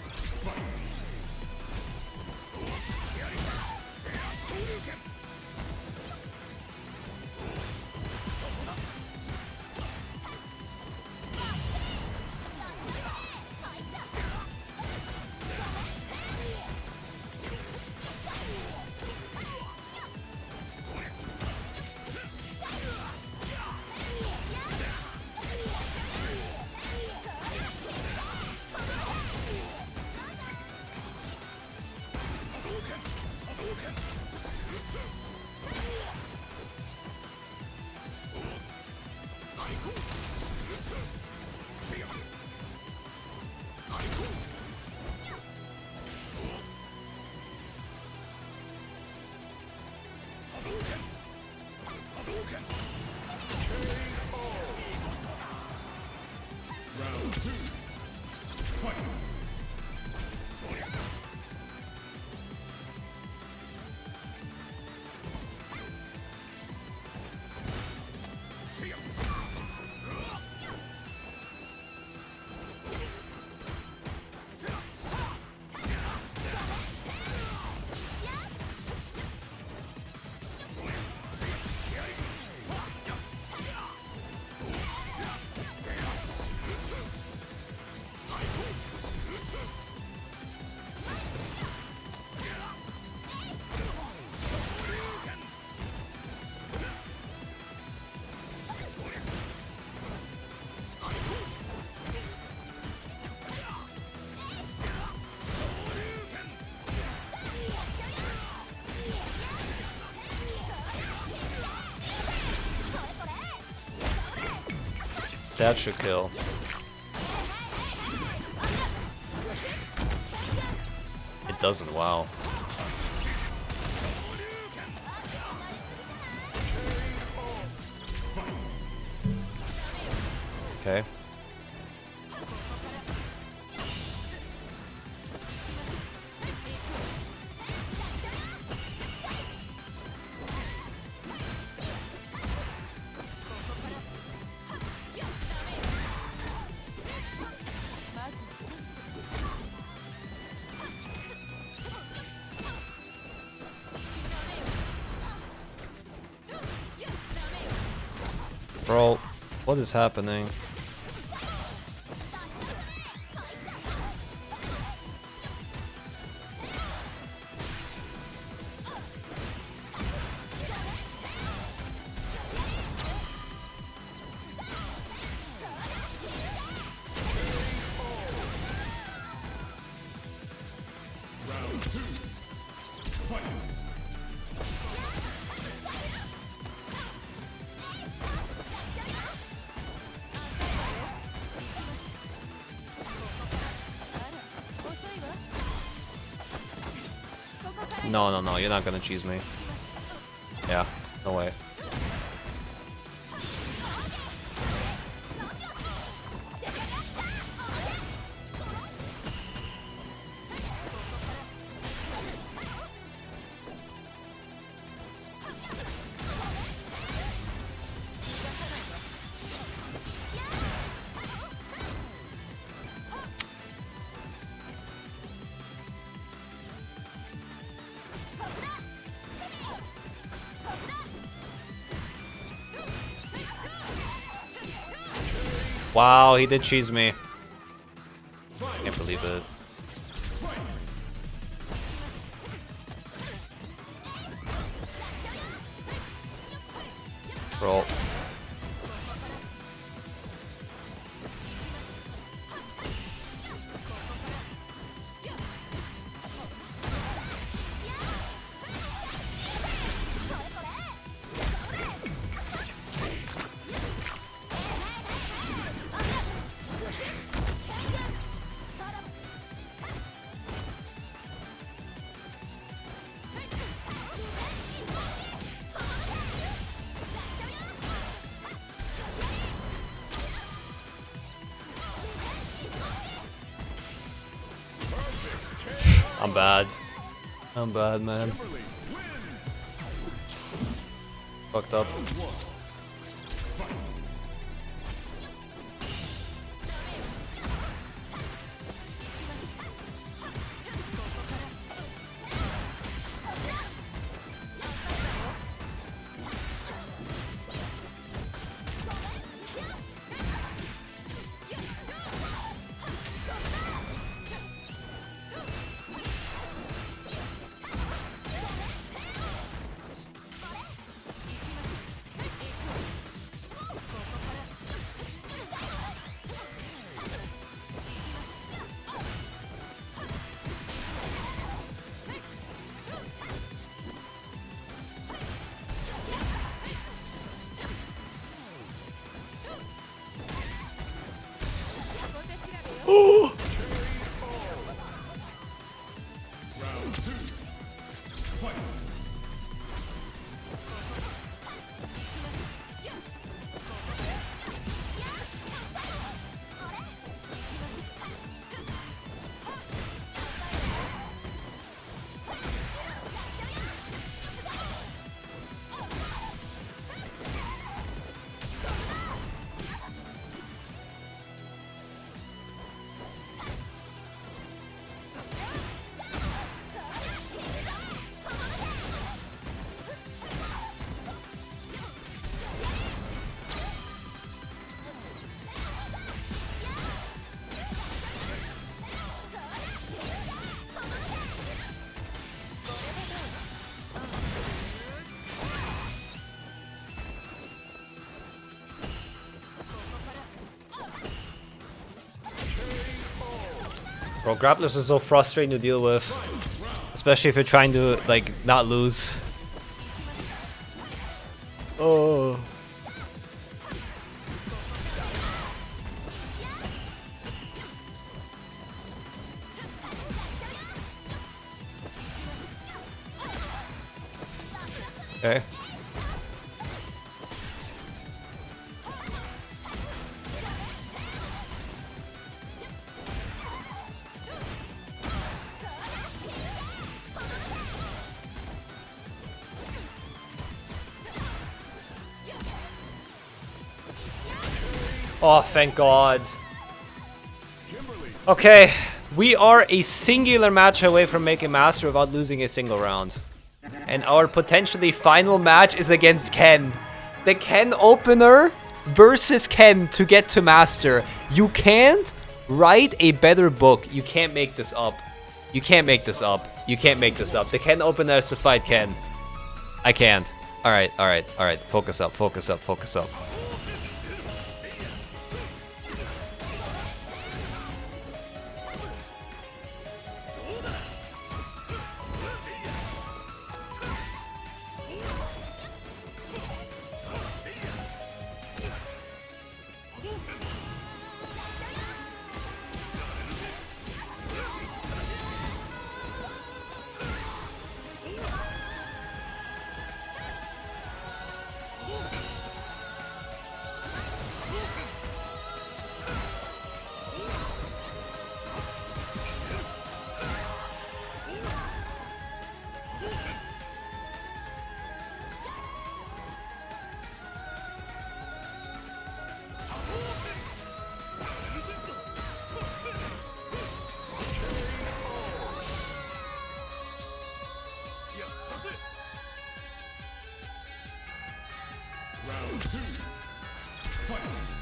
Round 2. Fight. That should kill. It doesn't, wow. Okay. Bro, what is happening? Round 2. Fight. No, no, no, you're not gonna cheese me. Yeah, no way. Wow, he did cheese me. Can't believe it. Bro. I'm bad. I'm bad, man. Fucked up. Round 2. Fight. Bro, grapplers are so frustrating to deal with. Especially if you're trying to, like, not lose. Oh. Okay. Oh, thank God. Kimberly. Okay, we are a singular match away from making Master without losing a single round. And our potentially final match is against Ken. The Ken opener versus Ken to get to Master. You can't write a better book. You can't make this up. You can't make this up. You can't make this up. The Ken opener has to fight Ken. I can't. Alright, alright, alright. Focus up, focus up, focus up. Round 2. Fight.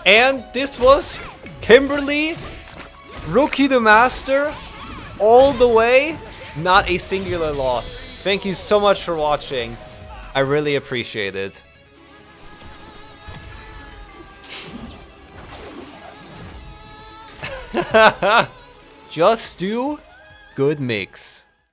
And this was Kimberly, Rookie to Master, all the way. Not a singular loss. Thank you so much for watching. I really appreciate it. Just do good mix.